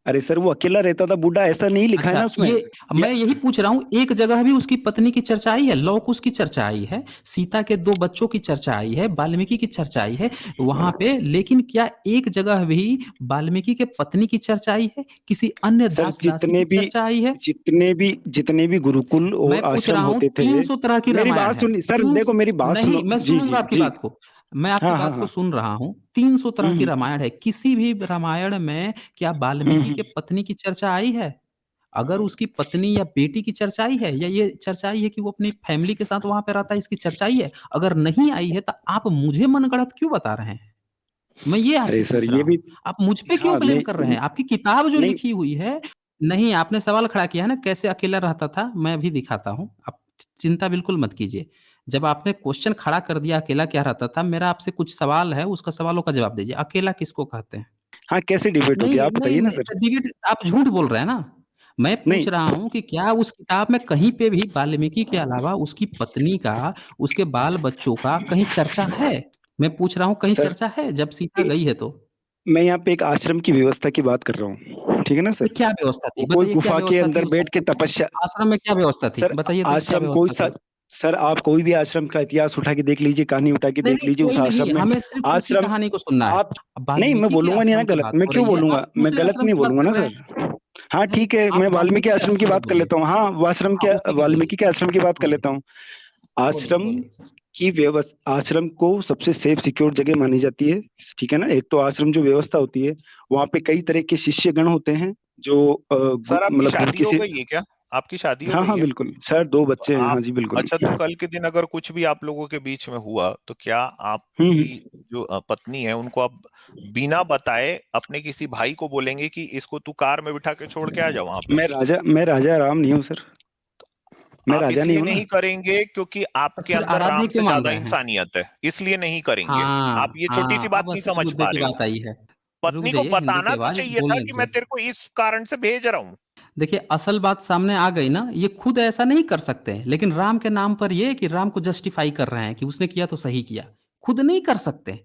अरे सर, वो अकेला रहता था बूढ़ा, ऐसा नहीं लिखा है अच्छा, ना उसमें। ये या मैं यही पूछ रहा हूँ, एक जगह भी उसकी पत्नी की चर्चा आई है, लव कुश की चर्चा आई है, सीता के 2 बच्चों की चर्चा आई है, वाल्मीकि की चर्चा आई है वहाँ पे, लेकिन क्या एक जगह भी वाल्मीकि के पत्नी की चर्चा आई है? किसी अन्य सर, दास-दासी की चर्चा आई है? जितने भी गुरुकुल मैं और पूछ आश्रम रहा हूँ, होते थे। 300 तरह की मेरी रामायण बात है। सुनिए सर, 300 देखो मेरी बात नहीं, सुनो। मैं जी सुनूँगा जी आपकी जी। बात को। मैं आपकी हाँ हाँ बात को हाँ। सुन रहा हूँ। 300 तरह की हम्म रामायण है। किसी भी रामायण में क्या वाल्मीकि हम्म। के पत्नी की चर्चा आई है? अगर उसकी पत्नी या बेटी की चर्चा आई है, या ये चर्चा आई है कि वो अपनी फैमिली के साथ वहाँ पे रहता है, इसकी चर्चा आई है? अगर नहीं आई है तो आप मुझे मनगढ़ंत क्यों बता रहे हैं? मैं ये अरे आपसे सर, पूछ रहा ये भी। हूँ। आप मुझ पे क्यों हाँ, ब्लेम नहीं कर रहे हैं? आपकी किताब जो नहीं। लिखी हुई है। नहीं, आपने सवाल खड़ा किया है ना कैसे अकेला रहता था, मैं अभी दिखाता हूँ। आप चिंता बिल्कुल मत कीजिए। जब आपने क्वेश्चन खड़ा कर दिया अकेला क्या रहता था, मेरा आपसे कुछ सवाल है, उसका सवालों का जवाब दीजिए। अकेला किसको कहते हैं? हाँ, कैसे डिबेट होती है नहीं, आप नहीं, बताइए ना सर। नहीं, डिबेट आप झूठ बोल रहे हैं ना। मैं पूछ नहीं रहा हूँ कि क्या उस किताब में कहीं पे भी वाल्मीकि के अलावा उसकी पत्नी का, उसके बाल-बच्चों का कहीं चर्चा है? मैं पूछ रहा हूँ कहीं सर, चर्चा है जब सीता ए- गई है तो? मैं यहाँ पे एक आश्रम की व्यवस्था की बात कर रहा हूँ, ठीक है ना तो सर। क्या व्यवस्था थी? वो कोई बताइए क्या गुफा के व्यवस्था थी अंदर उस बैठ के आश्रम में? तपस्या। आश्रम में क्या व्यवस्था थी? सर, बताइए तो क्या आश्रम कोई व्यवस्था सा थी? सर, आप कोई भी आश्रम का इतिहास उठा के देख लीजिए, कहानी उठा के नहीं, देख नहीं, लीजिए, उस कोई नहीं, आश्रम में। हमें सिर्फ़ उसी आश्रम कहानी को सुनना है। आप अब नहीं, मैं वाल्मीकि के बोलूंगा नहीं ना आश्रम की गलत, बात मैं हो क्यों रही है, आप बोलूंगा, मैं दूसरे गलत आश्रम नहीं की बात बोलूंगा कर ना रहे हैं। सर। हाँ नहीं, ठीक है, आप मैं वाल्मीकि वाल्मीकि के आश्रम की आश्रम का बात कर बोलिए। लेता हूँ। हाँ, हाँ, उसी का बोलिए। वाल्मीकि के आश्रम की बात कर बोलिए, लेता हूँ। बोलिए, आश्रम बोलिए। की व्यवस्था, आश्रम को सबसे सेफ सिक्योर जगह मानी जाती है। ठीक है ना। एक तो आश्रम जो व्यवस्था होती है, वहाँ पे कई तरह के शिष्य गण होते हैं, जो सर आपकी मतलब घर शादी की हो से। गई है क्या? आपकी शादी हो हाँ गई हाँ है? बिल्कुल सर, 2 बच्चे हैं, आप हाँ जी बिल्कुल। अच्छा, तो कल के दिन अगर कुछ भी आप लोगों के बीच में हुआ तो क्या आपकी हम्म। जो पत्नी है उनको आप बिना बताए अपने किसी भाई को बोलेंगे कि इसको तू कार में बिठा के छोड़ के आ जा वहां पे? मैं राजा राम नहीं हूँ सर। मैं आप राजा नहीं इसलिए हूँ ना। नहीं करेंगे क्योंकि तो आपके फिर अंदर आराध्य राम क्यों से मान ज्यादा रहे हैं? इंसानियत है, इसलिए नहीं करेंगे। आप हाँ, ये छोटी सी हाँ, बात अब नहीं असली समझ मुद्दे पा की रहे हो। बात आई है। रुक पत्नी को जाइए, हिंदू की बताना तो आवाज़ चाहिए था बोलने कि मैं दीजिए। तेरे को इस कारण से भेज रहा हूँ। देखिए, असल बात सामने आ गई ना, ये खुद ऐसा नहीं कर सकते हैं, लेकिन राम के नाम पर ये कि राम को जस्टिफ़ाई कर रहे हैं कि उसने किया तो सही किया। खुद नहीं कर सकते।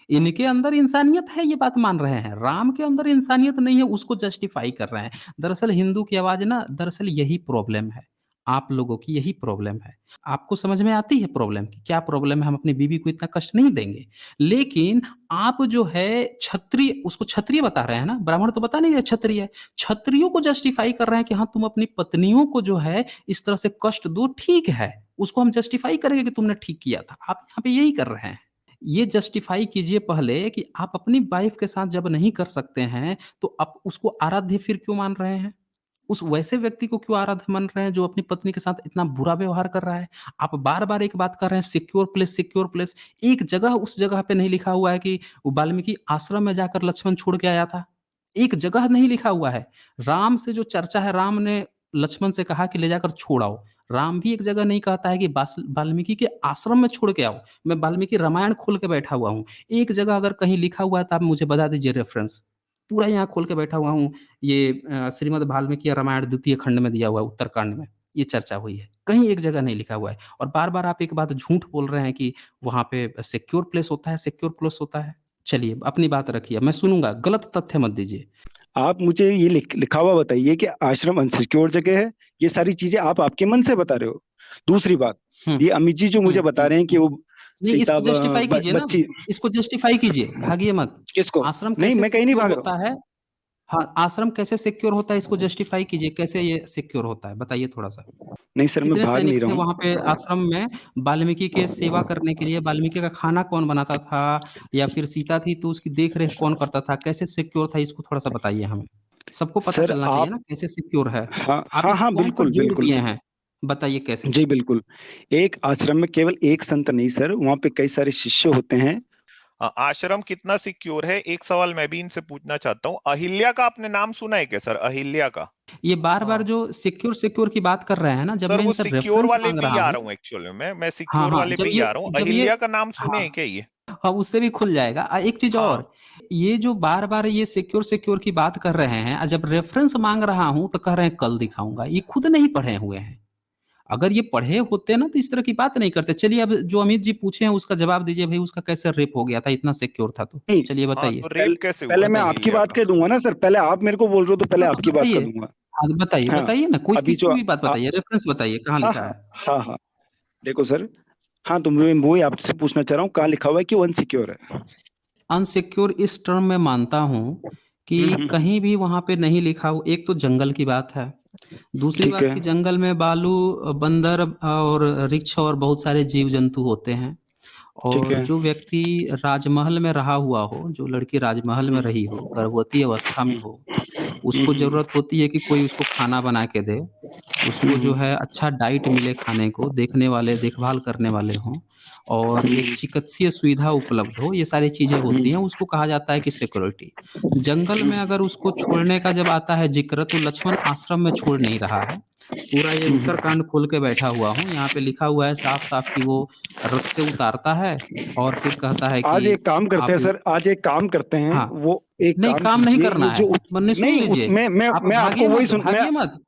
इनके अंदर इंसानियत है, ये बात मान रहे हैं। राम के अंदर इंसानियत नहीं है, उसको जस्टिफ़ाई कर रहे हैं। दरअसल हिंदू की आवाज़ ना, दरअसल यही प्रॉब्लम है। आप लोगों की यही प्रॉब्लम है। आपको समझ में आती है प्रॉब्लम कि क्या प्रॉब्लम है, हम अपनी बीवी को इतना कष्ट नहीं देंगे। लेकिन आप जो है क्षत्रिय, उसको क्षत्रिय बता रहे हैं ना, ब्राह्मण तो बता नहीं रहे क्षत्रिय है। क्षत्रियों को जस्टिफाई कर रहे हैं कि हाँ, तुम अपनी पत्नियों को जो है इस तरह से कष्ट दो, ठीक है। उसको हम जस्टिफाई करेंगे कि तुमने ठीक किया था। आप यहाँ पे यही कर रहे हैं। ये जस्टिफाई कीजिए पहले कि आप अपनी वाइफ के साथ जब नहीं कर सकते हैं, तो आप उसको आराध्य फिर क्यों मान रहे हैं? उस वैसे व्यक्ति को क्यों आराध्य मान रहे हैं जो अपनी पत्नी के साथ इतना बुरा व्यवहार कर रहा है? आप बार-बार एक बात कर रहे हैं, सिक्योर प्लेस, सिक्योर प्लेस। एक जगह उस जगह पे नहीं लिखा हुआ है कि वो वाल्मीकि आश्रम में जाकर लक्ष्मण छोड़ के आया था। एक जगह नहीं लिखा हुआ है। राम से जो चर्चा है, राम ने लक्ष्मण से कहा कि ले जाकर छोड़ आओ। राम भी एक जगह नहीं कहता है कि वाल्मीकि के आश्रम में छोड़ के आओ। मैं वाल्मीकि रामायण खोल के बैठा हुआ हूँ। एक जगह अगर कहीं लिखा हुआ है तो आप मुझे बता दीजिए रेफरेंस। पूरा यहाँ खोल के बैठा हुआ हूँ। ये श्रीमद् वाल्मीकि रामायण द्वितीय खंड में दिया हुआ है, उत्तरकांड में, ये चर्चा हुई है। कहीं एक जगह नहीं लिखा हुआ है। और बार-बार आप एक बात झूठ बोल रहे हैं कि वहाँ पे सिक्योर प्लेस होता है, सिक्योर प्लेस होता है। चलिए अपनी बात रखिए, मैं सुनूँगा, गलत तथ्य मत दीजिए। आप मुझे ये लिखा हुआ बताइए कि आश्रम अनसिक्योर जगह है। ये सारी चीजें आप आपके मन से बता रहे हो। दूसरी बात, हुँ, ये अमित जी जो हुँ, मुझे बता हुँ, रहे हैं कि हुँ। वो नहीं, सीता इसको जस्टिफ़ाई कीजिए ना, बच्ची, इसको जस्टिफ़ाई कीजिए, भागिए मत। किसको? आश्रम नहीं, कैसे मैं कहीं नहीं सिक्योर भाग रहा होता हूँ। है? हाँ, आश्रम कैसे सिक्योर होता है, इसको जस्टिफ़ाई कीजिए, कैसे ये सिक्योर होता है? बताइए थोड़ा-सा। नहीं सर, मैं कितने भाग सैनिक नहीं रहा थे हूँ। वहाँ पे आश्रम में वाल्मीकि के सेवा करने के लिए? वाल्मीकि का खाना कौन बनाता था? या फिर सीता थी तो उसकी देख-रेख कौन करता था? कैसे सिक्योर था, इसको थोड़ा-सा बताइए हमें। सबको पता सर चलना चाहिए आप, ना कैसे सिक्योर है। हाँ आप हाँ इस हाँ, पॉइंट पर बिल्कुल जोर बिल्कुल। दिए हैं, बताइए कैसे? जी बिल्कुल। एक आश्रम में केवल एक संत नहीं सर, वहाँ पे कई सारे शिष्य होते हैं। आश्रम कितना सिक्योर है, एक सवाल मैं भी इनसे पूछना चाहता हूँ। अहिल्या का आपने नाम सुना है क्या सर, अहिल्या का? ये बार-बार हाँ जो सिक्योर सिक्योर की बात कर रहे हैं ना, जब सर, मैं वो इनसे सिक्योर रेफ़रेंस वाले माँग पे ही रहा आ हूँ। रहा हूँ एक्चुअली में, मैं हाँ, सिक्योर हाँ, वाले पे ही आ रहा हूँ। जब ये अहिल्या का नाम सुने हाँ। हैं क्या ये? हाँ, उससे भी खुल जाएगा। एक चीज़ हाँ और, ये जो बार-बार ये सिक्योर-सिक्योर की बात कर रहे हैं, जब रेफ़रेंस माँग रहा हूँ तो कह रहे हैं कल दिखाऊँगा। ये खुद नहीं पढ़े हुए हैं। अगर ये पढ़े होते ना तो इस तरह की बात नहीं करते। चलिए अब जो अमित जी पूछे हैं उसका जवाब दीजिए भई, उसका कैसे रेप हो गया था इतना सिक्योर था तो? नहीं, चलिए हाँ, बताइए, तो रेप कैसे हुआ पहले मैं था बताइए। आपकी अहिल्या बात का? कह दूंगा ना सर। पहले आप मेरे को बोल रहे हो तो पहले हाँ, तो आपकी बात कर बताइए। दूंगा। हाँ, तो बताइए, हाँ, बताइए ना, कोई अभी किसी जो की भी बात आ, बताइए, रेफ़रेंस बताइए कहाँ हाँ लिखा हाँ है? हाँ हाँ, देखो सर, हाँ, तो मैं वही आपसे पूछना चाह रहा हूँ, कहाँ लिखा हुआ है कि वो अनसिक्योर है? अनसिक्योर इस टर्म में मानता हूँ कि हम्म। कहीं भी वहाँ पे नहीं लिखा हो। एक तो जंगल की बात है, दूसरी ठीक बात है। कि जंगल में भालू, बंदर और रिछ और बहुत सारे जीव-जंतु होते हैं। ठीक और है। जो व्यक्ति राजमहल में रहा हुआ हो, जो लड़की राजमहल में रही हो, हम्म गर्भवती अवस्था में हो, उसको हम्म ज़रूरत होती है कि कोई उसको खाना बना के दे, उसको जो है हम्म अच्छा डाइट मिले खाने को, देखने वाले, देखभाल करने वाले हों और एक चिकित्सीय सुविधा उपलब्ध हो, ये सारी चीज़ें होती हैं, उसको कहा जाता है कि सिक्योरिटी। जंगल में अगर उसको छोड़ने का जब आता है ज़िक्र, तो लक्ष्मण आश्रम में छोड़ नहीं रहा है। पूरा ये उत्तरकांड खोल के बैठा हुआ हूँ, यहाँ पे लिखा हुआ है साफ-साफ कि वो रथ से उतारता है और फिर कहता है कि आज एक काम करते आप हैं सर, आज एक काम करते हैं, हाँ, वो एक नहीं काम काम नहीं कीजिए, वो करना है, जो मन्ने सुन नहीं, लीजिए, उसमें आप मैं आपको भागिए वही मत, सुन मैं भागिए मत।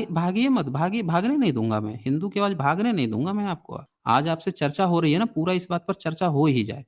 भागिए मत, भागने नहीं दूँगा मैं, हिंदू की आवाज़ भागने नहीं दूँगा मैं आपको। आज आपसे चर्चा हो रही है ना, पूरा इस बात पर चर्चा हो ही जाए।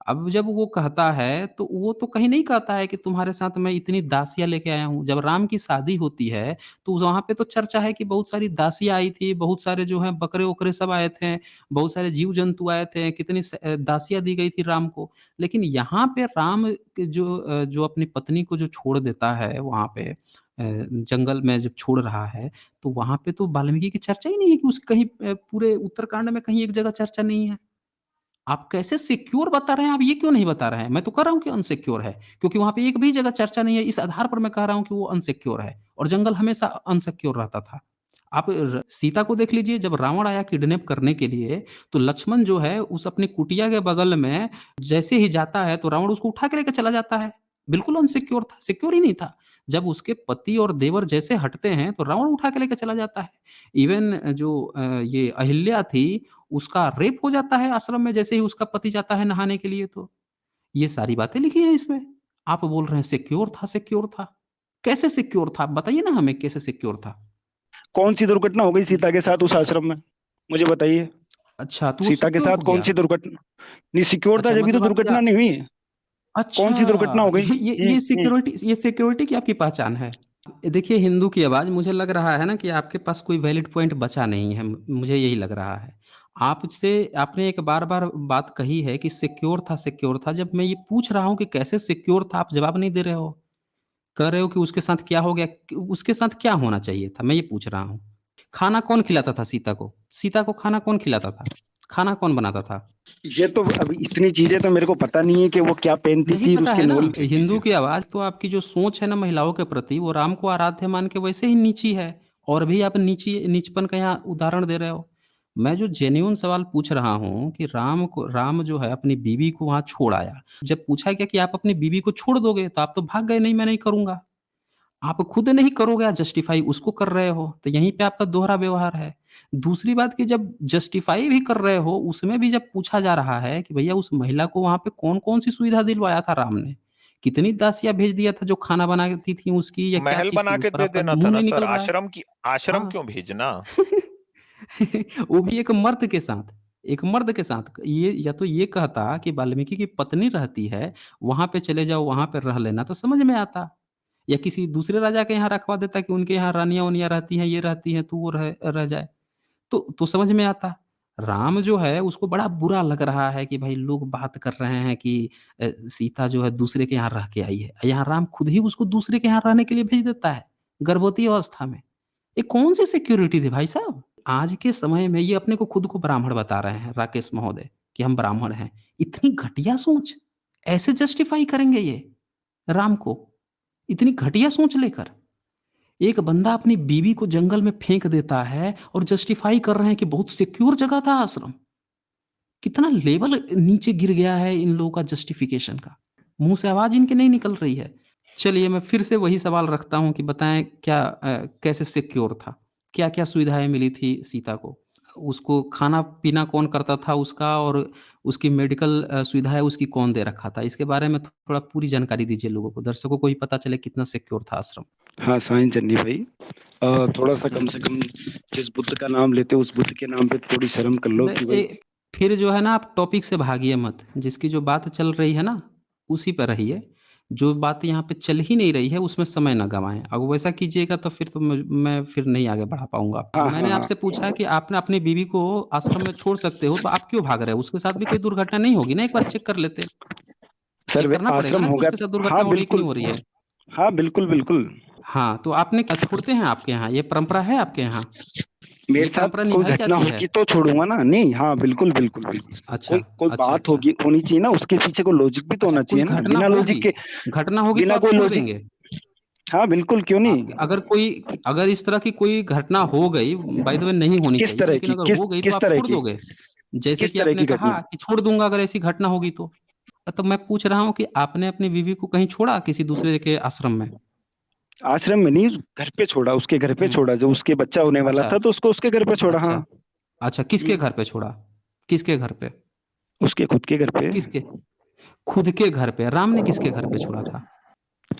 अब जब वो कहता है, तो वो तो कहीं नहीं कहता है कि तुम्हारे साथ मैं इतनी दासियाँ लेके आया हूँ। जब राम की शादी होती है, तो वहाँ पे तो चर्चा है कि बहुत सारी दासियाँ आई थी, बहुत सारे जो हैं बकरे-वकरे सब आए थे, बहुत सारे जीव-जंतु आए थे, कितनी दासियाँ दी गई थी राम को। लेकिन यहाँ पे राम के जो अपनी पत्नी को जो छोड़ देता है वहाँ पे जंगल में जब छोड़ रहा है, तो वहाँ पे तो वाल्मीकि की चर्चा ही नहीं है कि उसकी कहीं पूरे उत्तरकांड में कहीं एक जगह चर्चा नहीं है। आप कैसे सिक्योर बता रहे हैं, आप ये क्यों नहीं बता रहे हैं? मैं तो कह रहा हूँ कि अनसिक्योर है, क्योंकि वहाँ पे एक भी जगह चर्चा नहीं है, इस आधार पर मैं कह रहा हूँ कि वो अनसिक्योर है और जंगल हमेशा अनसिक्योर रहता था। आप सीता को देख लीजिए, जब रावण आया किडनैप करने के लिए, तो लक्ष्मण जो है उस अपनी कुटिया के बगल में जैसे ही जाता है, तो रावण उसको उठा के लेके चला जाता है। बिल्कुल अनसिक्योर था, सिक्योर ही नहीं था। जब उसके पति और देवर जैसे हटते हैं, तो रावण उठा के लेके चला जाता है। इवन जो ये अहिल्या थी, उसका रेप हो जाता है आश्रम में जैसे ही उसका पति जाता है नहाने के लिए तो। ये सारी बातें लिखी हैं इसमें। आप बोल रहे हैं सिक्योर था, सिक्योर था। कैसे सिक्योर था? आप बताइए ना हमें कैसे सिक्योर था? कौन सी दुर्घटना हो गई सीता के साथ उस आश्रम में, मुझे बताइए। अच्छा, तो वो सीता के सिक्योर साथ हो कौन गया। सी दुर्घटना? नहीं, सिक्योर था अच्छा जब भी तो मतलब आप दुर्घटना क्या नहीं हुई। कौन सी दुर्घटना अच्छा, हो गई? ये हम्म। सिक्योरिटी, ये सिक्योरिटी की आपकी पहचान है। देखिए हिंदू की आवाज़, मुझे लग रहा है ना कि आपके पास कोई वैलिड पॉइंट बचा नहीं है, मुझे यही लग रहा है। आपसे आपने एक बार-बार बात कही है कि सिक्योर था। जब मैं ये पूछ रहा हूँ कि कैसे सिक्योर था, आप जवाब नहीं दे रहे हो। कह रहे हो कि उसके साथ क्या हो गया? उसके साथ क्या होना चाहिए था? मैं ये पूछ रहा हूँ। खाना कौन खिलाता था सीता को? सीता को खाना कौन खिलाता था? खाना कौन बनाता था? ये तो अभी इतनी चीजें तो मेरे को पता नहीं है कि वो क्या पहनती नहीं थी और पता उसके है ना? नॉवल। हिंदू की आवाज़ तो आपकी जो सोच है ना महिलाओं के प्रति, वो राम को आराध्य मान के वैसे ही नीची है, और भी आप नीचपन का यहाँ उदाहरण दे रहे हो। मैं जो जेन्युइन सवाल पूछ रहा हूँ कि राम जो है अपनी बीवी को वहाँ छोड़ आया। जब पूछा गया कि आप अपनी बीवी को छोड़ दोगे? तो आप तो भाग गए, नहीं मैं नहीं करूँगा। आप खुद नहीं करोगे, आप जस्टिफ़ाई उसको कर रहे हो, तो यहीं पे आपका दोहरा व्यवहार है। दूसरी बात कि जब जस्टिफ़ाई भी कर रहे हो, उसमें भी जब पूछा जा रहा है कि भैया उस महिला को वहाँ पे कौन-कौन सी सुविधा दिलवाया था राम ने? कितनी दासियाँ भेज दिया था जो खाना बनाती थी उसकी, या क्या महल चीज़ थी? बना उस के पर दे आपका देना था मुँह ना नहीं सर, निकल रहा है। आश्रम हाँ। क्यों भेजना? वो भी एक मर्द के साथ, एक मर्द के साथ। ये या तो ये कहता कि वाल्मीकि की पत्नी रहती है, वहाँ पे चले जाओ, वहाँ पे रह लेना, तो समझ में आता। या किसी दूसरे राजा के यहाँ रखवा देता कि उनके यहाँ रानियाँ-वानियाँ रहती हैं, ये रहती हैं, तो वो रह जाए, तो समझ में आता। राम जो है उसको बड़ा बुरा लग रहा है कि भाई लोग बात कर रहे हैं कि सीता जो है दूसरे के यहाँ रह के आई है। यहाँ राम खुद ही उसको दूसरे के यहाँ रहने के लिए भेज देता है, गर्भवती अवस्था में। ये कौन-सी सिक्योरिटी थी भाई साहब? आज के समय में ये अपने को खुद को ब्राह्मण बता रहे हैं राकेश महोदय, कि हम ब्राह्मण हैं। इतनी घटिया सोच! ऐसे जस्टिफ़ाई करेंगे ये राम को? इतनी घटिया सोच लेकर? एक बंदा अपनी बीवी को जंगल में फेंक देता है और जस्टिफ़ाई कर रहे हैं कि बहुत सिक्योर जगह था आश्रम। कितना लेवल नीचे गिर गया है इन लोगों का जस्टिफ़िकेशन का। मुँह से आवाज़ इनके नहीं निकल रही है। चलिए मैं फिर से वही सवाल रखता हूँ कि बताएँ क्या कैसे सिक्योर था? क्या-क्या सुविधाएँ मिली थी सीता को? उसको खाना-पीना कौन करता था उसका, और उसकी मेडिकल सुविधाएँ उसकी कौन दे रखा था? इसके बारे में थोड़ा पूरी जानकारी दीजिए लोगों को, दर्शकों को भी पता चले कितना सिक्योर था आश्रम। हाँ साईं चन्नी भाई, थोड़ा सा कम हुँ। से कम जिस बुद्ध का नाम लेते हो उस बुद्ध के नाम पे थोड़ी शर्म कर लो बे कि ए भाई। फिर जो है ना आप टॉपिक से भागिए मत। जिसकी जो बात चल रही है ना, उसी पे रहिए। जो बात यहाँ पे चल ही नहीं रही है उसमें समय ना गँवाएँ। अगर वैसा कीजिएगा तो फिर तो मैं फिर नहीं आगे बढ़ा पाऊँगा आपको। हाँ हाँ मैंने हाँ। आपसे पूछा है कि आपने अपनी बीवी को आश्रम में छोड़ सकते हो, तो आप क्यों भाग रहे हो? उसके साथ भी कोई दुर्घटना नहीं होगी ना, एक बार चेक कर लेते। सर चेक वे करना पड़ेगा आश्रम ना हो कि गया उसके साथ हाँ दुर्घटना हो रही है कि बिल्कुल। नहीं हो रही है। हाँ बिल्कुल बिल्कुल। हाँ, तो आपने क्या छोड़ते हैं आपके यहाँ? ये परंपरा है आपके यहाँ? मेरे ये साथ परंपरा कोई निभाई घटना जाती है? होगी तो छोड़ूंगा ना, नहीं हाँ बिल्कुल बिल्कुल बिल्कुल। अच्छा, कोई कोई अच्छा, बात अच्छा। होगी होनी चाहिए ना, उसके पीछे कोई लॉजिक भी तो अच्छा, होना कोई चाहिए ना, घटना होगी तो बिना आप कोई छोड़ लॉजिक। देंगे? हाँ बिल्कुल, क्यों अ, नहीं। अगर इस तरह की कोई घटना हो गई, बाय द वे नहीं होनी किस चाहिए, तरह लेकिन की, अगर हो गई तो किस आप तरह छोड़ की, दोगे? जैसे किस कि तरह आपने की घटना। कहा कि छोड़ दूँगा अगर ऐसी घटना होगी तो। तो मैं पूछ रहा हूँ कि आपने अपनी बीवी को कहीं छोड़ा किसी दूसरे के आश्रम में? आश्रम में नहीं, घर पे छोड़ा, उसके घर पे हुँ, छोड़ा, जब उसके बच्चा होने वाला अच्छा, था तो उसको उसके घर पे छोड़ा हाँ। अच्छा, अच्छा किसके हम्म, घर पे छोड़ा? किसके घर पे? उसके खुद के घर पे। किसके? खुद के घर पे। राम ने किसके घर पे छोड़ा था?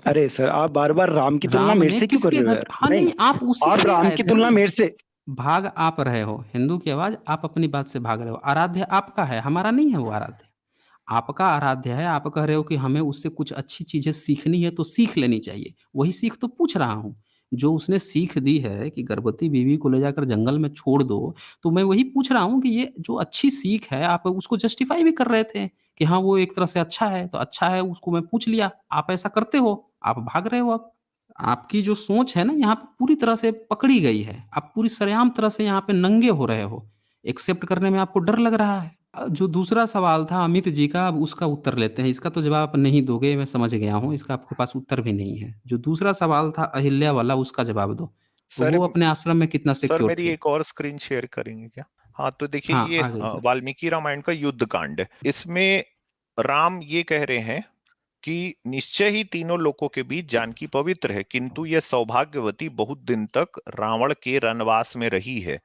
अरे सर आप बार बार राम की तुलना राम मेरे ने से क्यों कर किसके रहे हो घर यार, हाँ, नहीं। नहीं आप उसी आप पे राम आए की थे तुलना ना। मेरे से। भाग आप रहे हो, हिंदू की आवाज़ आप अपनी बात से भाग रहे हो। आराध्य आपका है, हमारा नहीं है वो आराध्य। आपका आराध्य है, आप कह रहे हो कि हमें उससे कुछ अच्छी चीज़ें सीखनी है तो सीख लेनी चाहिए। वही सीख तो पूछ रहा हूँ। जो उसने सीख दी है कि गर्भवती बीवी को ले जाकर जंगल में छोड़ दो, तो मैं वही पूछ रहा हूँ कि ये जो अच्छी सीख है आप उसको जस्टिफ़ाई भी कर रहे थे कि हाँ, वो एक तरह से अच्छा है, तो अच्छा है उसको मैं पूछ लिया। आप ऐसा करते हो, आप भाग रहे हो अब। आपकी जो सोच है ना यहाँ पे पूरी तरह से पकड़ी गई है। आप पूरी सरेआम तरह से यहाँ पे नंगे हो रहे हो। एक्सेप्ट करने में आपको डर लग रहा है। जो दूसरा सवाल था अमित जी का, अब उसका उत्तर लेते हैं। इसका तो जवाब आप नहीं दोगे, मैं समझ गया हूँ। इसका आपके पास उत्तर भी नहीं है। जो दूसरा सवाल था अहिल्या वाला, उसका जवाब दो। सर वो अपने आश्रम में कितना सर सिक्योर मेरी थी? एक और स्क्रीन शेयर करेंगे क्या? हाँ, तो देखिए हाँ, ये आ गई। वाल्मीकि रामायण का युद्ध कांड है। इसमें राम ये कह रहे हैं कि निश्चय ही तीनों लोकों के बीच जानकी पवित्र है, किंतु यह सौभाग्यवती बहुत दिन तक रावण के रनवास में रही है।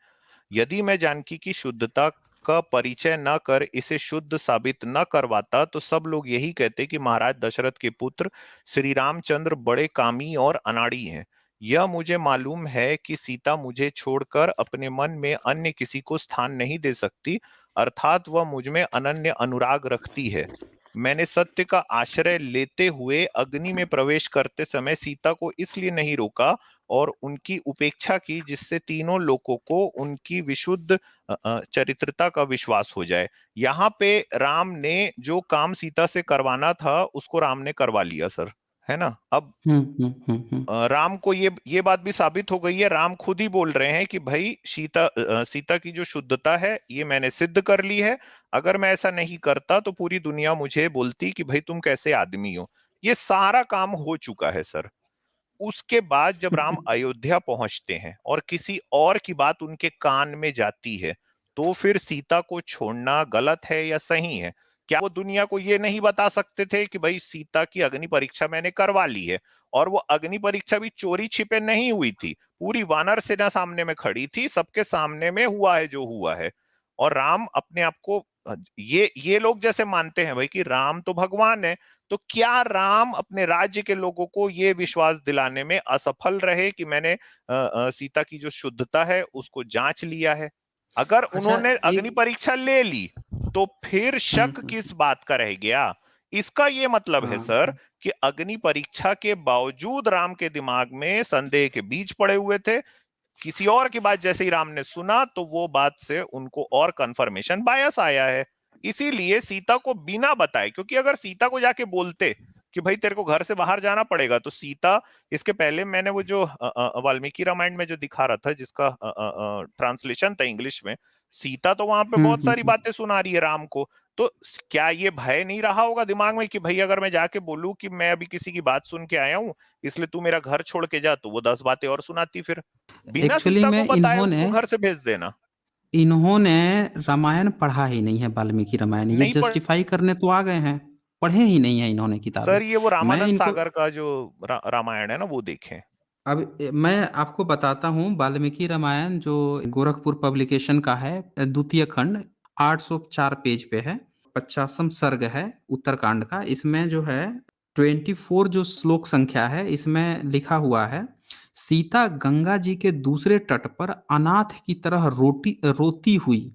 यदि मैं जानकी की शुद्धता का परिचय न कर इसे शुद्ध साबित न करवाता तो सब लोग यही कहते कि महाराज दशरथ के पुत्र श्री रामचंद्र बड़े कामी और अनाड़ी हैं। यह मुझे मालूम है कि सीता मुझे छोड़कर अपने मन में अन्य किसी को स्थान नहीं दे सकती, अर्थात वह मुझ में अनन्य अनुराग रखती है। मैंने सत्य का आश्रय लेते हुए अग्नि में प्रवेश करते समय सीता को इसलिए नहीं रोका और उनकी उपेक्षा की जिससे तीनों लोगों को उनकी विशुद्ध चरित्रता का विश्वास हो जाए। यहाँ पे राम ने जो काम सीता से करवाना था उसको राम ने करवा लिया सर, है ना। अब राम को ये बात भी साबित हो गई है, राम खुद ही बोल रहे हैं कि भाई सीता की जो शुद्धता है ये मैंने सिद्ध कर ली है। अगर मैं ऐसा नहीं करता तो पूरी दुनिया मुझे बोलती कि भाई तुम कैसे आदमी हो। ये सारा काम हो चुका है सर। उसके बाद जब राम अयोध्या पहुंचते हैं और किसी और की बात उनके कान में जाती है, तो फिर सीता को छोड़ना गलत है या सही है? क्या वो दुनिया को ये नहीं बता सकते थे कि भाई सीता की अग्नि परीक्षा मैंने करवा ली है? और वो अग्नि परीक्षा भी चोरी छिपे नहीं हुई थी, पूरी वानर सेना सामने में खड़ी थी, सबके सामने में हुआ है जो हुआ है। और राम अपने आप को ये लोग जैसे मानते हैं भाई कि राम तो भगवान है, तो क्या राम अपने राज्य के लोगों को ये विश्वास दिलाने में असफल रहे कि मैंने सीता की जो शुद्धता है उसको जांच लिया है? अगर अच्छा उन्होंने अग्नि एक परीक्षा ले ली तो फिर शक किस बात का रह गया? इसका ये मतलब है सर हाँ, कि अग्नि परीक्षा के बावजूद राम के दिमाग में संदेह के बीज पड़े हुए थे। किसी और की बात जैसे ही राम ने सुना तो वो बात से उनको और कंफर्मेशन बायस आया है। इसीलिए सीता को बिना बताए, क्योंकि अगर सीता को जाके बोलते कि भाई तेरे को घर से बाहर जाना पड़ेगा, तो सीता, इसके पहले मैंने वो जो वाल्मीकि रामायण में जो दिखा रहा था जिसका ट्रांसलेशन था इंग्लिश में, सीता तो वहां पे बहुत सारी हम्म। बातें सुना रही है राम को। तो क्या ये भय नहीं रहा होगा दिमाग में कि भाई अगर मैं जाके बोलूं कि मैं अभी किसी की बात सुन के आया हूं इसलिए तू मेरा घर छोड़ के जा, तो वो 10 बातें और सुनाती फिर। बिना एक्चुअली सीता को में बताए इन्होंने उनको घर से भेज देना। इन्होंने रामायण पढ़ा ही नहीं है, वाल्मीकि रामायण, ये नहीं पढ़ जस्टिफाई करने तो आ गए हैं, पढ़े ही नहीं है इन्होंने किताबें। सर, ये वो मैं रामानंद इनको सागर का जो रामायण है ना वो देखें। अब मैं आपको बताता हूँ, वाल्मीकि रामायण जो गोरखपुर पब्लिकेशन का है, द्वितीय खंड, 804 पेज पे है, 50वां सर्ग है उत्तरकांड का। इसमें जो है 24 जो श्लोक संख्या है, इसमें लिखा हुआ है, सीता गंगा जी के दूसरे तट पर अनाथ की तरह रोती हुई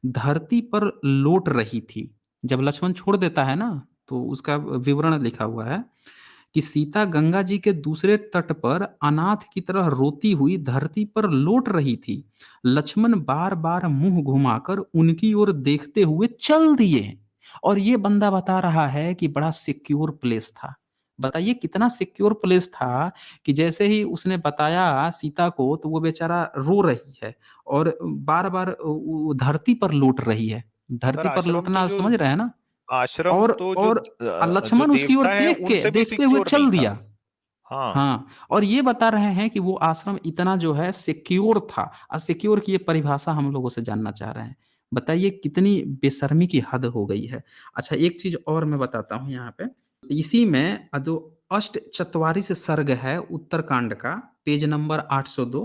धरती पर लौट रही थी। जब लक्ष्मण छोड़ देता है ना, तो उसका विवरण लिखा हुआ है कि सीता गंगा जी के दूसरे तट पर अनाथ की तरह रोती हुई धरती पर लौट रही थी। लक्ष्मण बार बार मुंह घुमाकर उनकी ओर देखते हुए चल दिए। और ये बंदा बता रहा है कि बड़ा सिक्योर प्लेस था। बताइए कितना सिक्योर प्लेस था कि जैसे ही उसने बताया सीता को, तो वो बेचारा रो रही है और बार बार धरती पर लौट रही है। सर धरती पर लौटना समझ रहे हैं ना। आश्रम और तो और जो लक्ष्मण उसकी ओर देवता है उनसे भी देखते हुए सिक्योर नहीं चल था। दिया। हाँ। हाँ, और ये बता रहे हैं कि वो आश्रम इतना जो है सिक्योर था। सिक्योर की ये परिभाषा हम लोगों से जानना चाह रहे हैं। बताइए कितनी बेशर्मी की हद हो गई है। अच्छा एक चीज और मैं बताता हूँ यहाँ पे, इसी में जो अष्ट चत्वारिश सर्ग है उत्तरकांड का, पेज नंबर 802,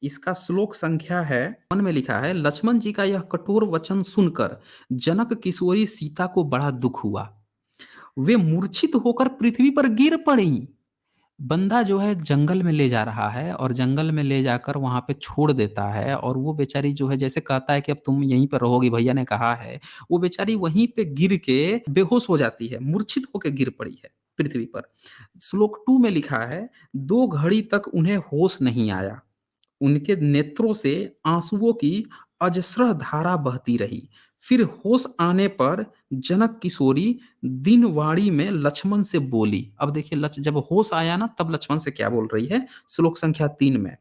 इसका श्लोक संख्या है, मन में लिखा है, लक्ष्मण जी का यह कठोर वचन सुनकर जनक किशोरी सीता को बड़ा दुख हुआ। वे मूर्छित होकर पृथ्वी पर गिर पड़ी। बंदा जो है जंगल में ले जा रहा है और जंगल में ले जाकर वहां पे छोड़ देता है, और वो बेचारी जो है जैसे कहता है कि अब तुम यहीं पर रहोगी, भैया ने कहा है, वो बेचारी वहीं पे गिर के बेहोश हो जाती है, मूर्छित होकर गिर पड़ी है पृथ्वी पर। श्लोक 2 में लिखा है, 2 घड़ी तक उन्हें होश नहीं आया, उनके नेत्रों से आंसुओं की अजस्र धारा बहती रही। फिर होश आने पर जनक किशोरी दिनवाणी में लक्ष्मण से बोली। अब देखिए जब होश आया ना, तब लक्ष्मण से क्या बोल रही है, श्लोक संख्या 3 में,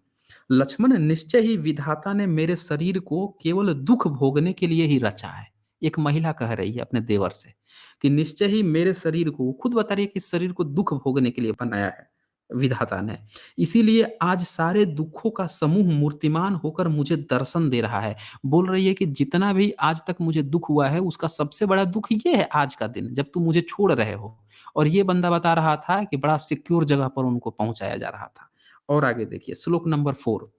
लक्ष्मण निश्चय ही विधाता ने मेरे शरीर को केवल दुख भोगने के लिए ही रचा है। एक महिला कह रही है अपने देवर से कि निश्चय ही मेरे शरीर को, खुद बता रही है कि इस शरीर को दुख भोगने के लिए बनाया है विधाता ने, इसीलिए आज सारे दुखों का समूह मूर्तिमान होकर मुझे दर्शन दे रहा है। बोल रही है कि जितना भी आज तक मुझे दुख हुआ है, उसका सबसे बड़ा दुख ये है आज का दिन जब तुम मुझे छोड़ रहे हो। और ये बंदा बता रहा था कि बड़ा सिक्योर जगह पर उनको पहुंचाया जा रहा था। और आगे देखिए श्लोक नंबर 4,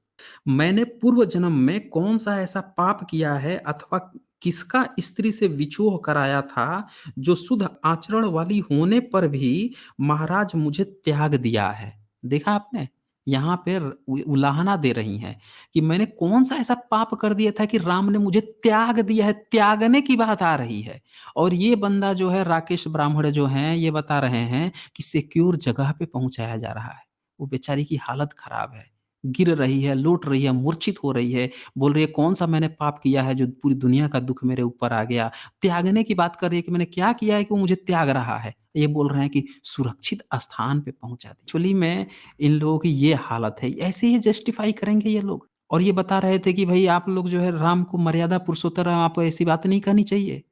मैंने पूर्व जन्म में कौन सा ऐसा पाप किया है अथवा किसका स्त्री से विछोह कराया था, जो शुद्ध आचरण वाली होने पर भी महाराज मुझे त्याग दिया है। देखा आपने, यहाँ पे उलाहना दे रही हैं कि मैंने कौन-सा ऐसा पाप कर दिया था कि राम ने मुझे त्याग दिया है, त्यागने की बात आ रही है। और ये बंदा जो है राकेश ब्राह्मण जो हैं, ये बता रहे हैं कि सिक्योर जगह पे पहुँचाया जा रहा है। वो बेचारी की हालत खराब है, गिर रही है, लौट रही है, मूर्छित हो रही है, बोल रही है कौन-सा मैंने पाप किया है जो पूरी दुनिया का दुःख मेरे ऊपर आ गया। त्यागने की बात कर रही है कि मैंने क्या किया है कि वो मुझे त्याग रहा है। ये बोल रहे हैं कि सुरक्षित स्थान पे पहुँचा दी। एक्चुअली में इन लोगों की ये हालत है, ऐसे ही जस्टिफ़ाई करेंगे ये लोग। और ये बता रहे थे कि भई आप लोग जो है राम को मर्यादा पुरुषोत्तम आपको ऐसी बात नहीं कहनी चाहिए।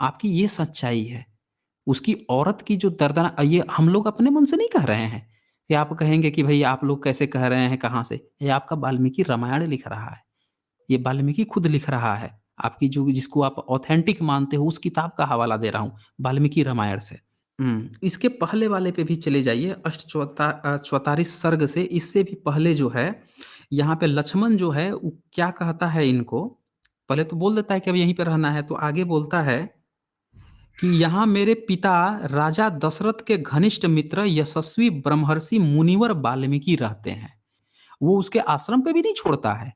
आपकी ये सच्चाई है। उसकी औरत की जो दर्दना ये हम लोग अपने मन से नहीं कह रहे हैं, कि आप कहेंगे कि भई आप लोग कैसे कह रहे हैं, कहाँ से? ये आपका वाल्मीकि रामायण लिख रहा है। ये वाल्मीकि खुद लिख रहा है। आपकी जो जिसको आप ऑथेंटिक मानते हो उस किताब का हवाला दे रहा हूँ, वाल्मीकि रामायण से। इसके पहले वाले पे भी चले जाइए चौतारीस सर्ग से, इससे भी पहले जो है, यहाँ पे लक्ष्मण जो है वो क्या कहता है इनको, पहले तो बोल देता है कि अब यहीं पे रहना है, तो आगे बोलता है कि यहाँ मेरे पिता राजा दशरथ के घनिष्ठ मित्र यशस्वी ब्रह्मर्षि मुनिवर वाल्मीकि रहते हैं। वो उसके आश्रम पे भी नहीं छोड़ता है,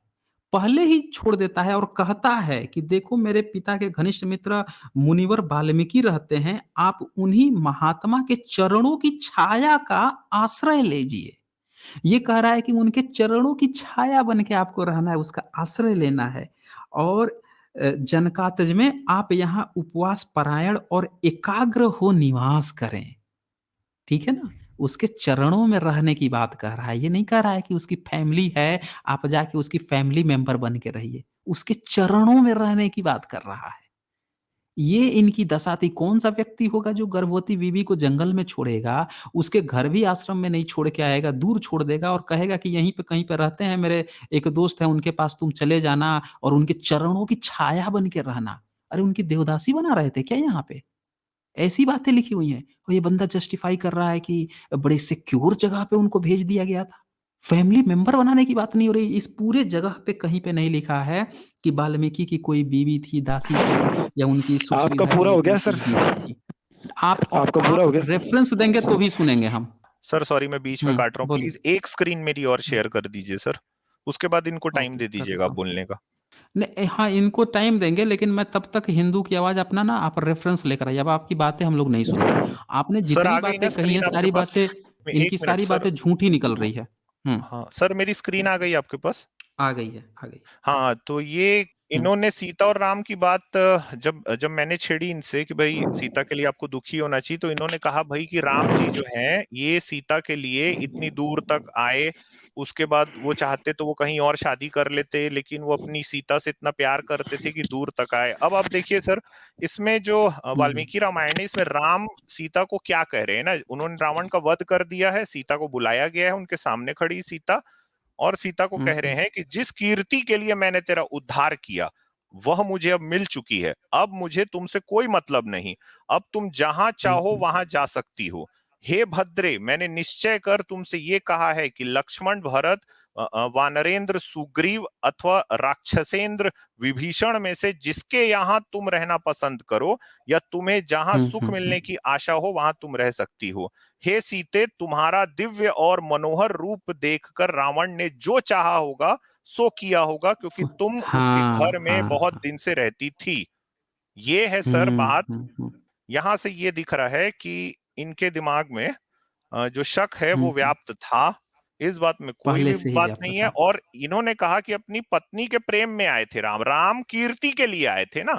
पहले ही छोड़ देता है और कहता है कि देखो मेरे पिता के घनिष्ठ मित्र मुनिवर वाल्मीकि रहते हैं, आप उन्हीं महात्मा के चरणों की छाया का आश्रय लीजिए। ये कह रहा है कि उनके चरणों की छाया बन के आपको रहना है, उसका आश्रय लेना है। और जनकात्ज में आप यहाँ उपवास परायण और एकाग्र हो निवास करें। ठीक है ना? उसके चरणों में रहने की बात कह रहा है। ये नहीं कह रहा है कि उसकी फैमिली है, आप जाके उसकी फैमिली मेंबर बन के रहिए। उसके चरणों में रहने की बात कर रहा है। ये इनकी दशा थी। कौन-सा व्यक्ति होगा जो गर्भवती बीवी को जंगल में छोड़ेगा, उसके घर भी आश्रम में नहीं छोड़ के आएगा, दूर छोड़ देगा और कहेगा कि यहीं पे कहीं पे रहते हैं, मेरे एक दोस्त हैं, उनके पास तुम चले जाना और उनके चरणों की छाया बन के रहना। अरे! उनकी देवदासी बना रहे थे क्या यहाँ पे? ऐसी बातें लिखी हुई हैं और ये बंदा जस्टिफाई कर रहा है कि बड़ी सिक्योर जगह पे उनको भेज दिया गया था। फैमिली मेंबर बनाने की बात नहीं हो रही। इस पूरे जगह पे कहीं पे नहीं लिखा है कि वाल्मीकि की कोई बीवी थी, दासी थी या उनकी आपका सुख-सुविधा के पूरा लिए हो कोई गया सर? चीज़ दी गई थी। आपका पूरा आप हो गया? रेफ़रेंस देंगे तो भी सुनेंगे हम। सर सॉरी मैं बीच में काट रहा हूँ, बोलिए। प्लीज एक स्क्रीन मेरी और हुँ, शेयर कर दीजिए सर, उसके बाद इनको टाइम ओके दे कर दीजिएगा देता हूँ। बोलने का। नहीं हाँ, इनको टाइम देंगे लेकिन मैं तब तक हिंदू की आवाज़ अपना ना आप रेफ़रेंस लेकर आइए। अब आपकी बातें हम लोग नहीं सुनेंगे। आपने सर जितनी आ गई ना बातें कही हैं स्क्रीन आपके सारी पास? बातें एक इनकी मिनट सारी सर। बातें झूठी निकल रही है। हुँ, हाँ सर, मेरी स्क्रीन आ गई आपके पास? आ गई है, आ गई। हाँ, तो ये हुँ, इन्होंने सीता और राम की बात जब जब मैंने छेड़ी इनसे कि भाई सीता के लिए आपको दुखी होना चाहिए, तो इन्होंने कहा भाई कि राम जी जो हैं ये सीता के लिए इतनी दूर तक आए, उसके बाद वो चाहते तो वो कहीं और शादी कर लेते, लेकिन वो अपनी सीता से इतना प्यार करते थे कि दूर तक आए। अब आप देखिए सर, इसमें जो हुँ, वाल्मीकि रामायण है, इसमें राम सीता को क्या कह रहे हैं ना, उन्होंने रावण का वध कर दिया है, सीता को बुलाया गया है, उनके सामने खड़ी सीता, और सीता को हुँ, कह रहे हुँ, हैं कि जिस कीर्ति के लिए मैंने तेरा उद्धार किया वह मुझे अब मिल चुकी है, अब मुझे तुमसे कोई मतलब नहीं, अब तुम जहां हुँ, चाहो हुँ, वहां जा सकती हो। हे भद्रे, मैंने निश्चय कर तुमसे ये कहा है कि लक्ष्मण भरत वानरेंद्र सुग्रीव अथवा राक्षसेंद्र विभीषण में से जिसके यहां तुम रहना पसंद करो या तुम्हें जहां हुँ, सुख हुँ, हुँ। मिलने की आशा हो वहां तुम रह सकती हो। हे सीते, तुम्हारा दिव्य और मनोहर रूप देखकर रावण ने जो चाहा होगा सो किया होगा, क्योंकि तुम उसके हाँ, घर में हाँ, बहुत हाँ। दिन से रहती थी। ये है सर हुँ, बात। हुँ, हुँ, यहां से ये दिख रहा है कि इनके दिमाग में जो शक है हुँ, वो हुँ। व्याप्त था। इस बात में कोई पहले भी से ही बात व्याप्त नहीं है। था। और इन्होंने कहा कि अपनी पत्नी के प्रेम में आए थे राम, राम कीर्ति के लिए आए थे ना।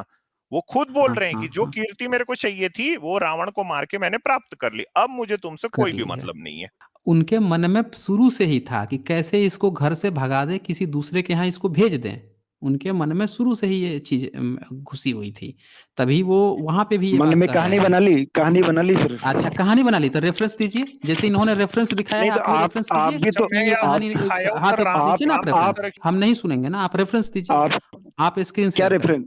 वो खुद बोल हाँ, रहे हैं हाँ, कि जो हाँ। कीर्ति मेरे को चाहिए थी वो रावण को मार के मैंने प्राप्त कर ली, अब मुझे तुमसे कर कोई भी ली है। मतलब नहीं है। उनके मन में शुरू से ही था कि कैसे इसको घर से भगा दें, किसी दूसरे के यहाँ इसको भेज दें। उनके मन में शुरू से ही ये चीज़ घुसी हुई थी। तभी वो वहाँ पे भी ये मन बात में कह रहे हैं। कहानी बना ली फिर? अच्छा कहानी बना ली तो रेफ़रेंस दीजिए। जैसे इन्होंने रेफ़रेंस दिखाया नहीं है तो आप भी रेफ़रेंस आप दीजिए भी अच्छा तो कि मैं ये यहाँ आप कहानी दिखाया हूँ हाँ, सर, तो राम दीजिए जी ना राम आप जी रेफ़रेंस। तरह हम नहीं सुनेंगे ना, आप रेफ़रेंस दीजिए। आप आप स्क्रीन क्या शेयर करें। रेफरेंस?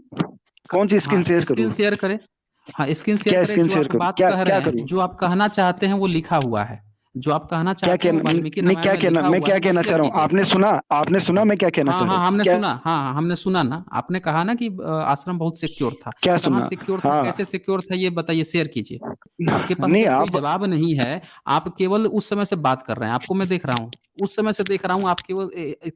कौन सी स्क्रीन हाँ, शेयर करूँ? स्क्रीन शेयर करें। हाँ, स्क्रीन शेयर क्या करें स्क्रीन जो शेयर आप करूँ? बात क्या कह रहे क्या हैं, करूँ? जो आप कहना चाहते हैं वो लिखा हुआ है। जो आप कहना क्या चाहते हैं वो कहना वाल्मीकि नहीं, रामायण में लिखा मैं हुआ है, क्या वो कहना चाह शेयर रहा हूँ? कीजिए। आपने सुना मैं क्या कहना हाँ, चाह रहा हाँ, हूँ हमने क्या? सुना। हाँ, हमने सुना ना। आपने कहा ना कि आश्रम बहुत सिक्योर था। क्या कहाँ सुना? सिक्योर था, हाँ। कैसे सिक्योर था ये बताइए, शेयर कीजिए। आपके पास नहीं जब कोई आप जवाब नहीं है, आप केवल उस समय से बात कर रहे हैं, आपको मैं देख रहा हूँ। उस समय से देख रहा हूँ आप केवल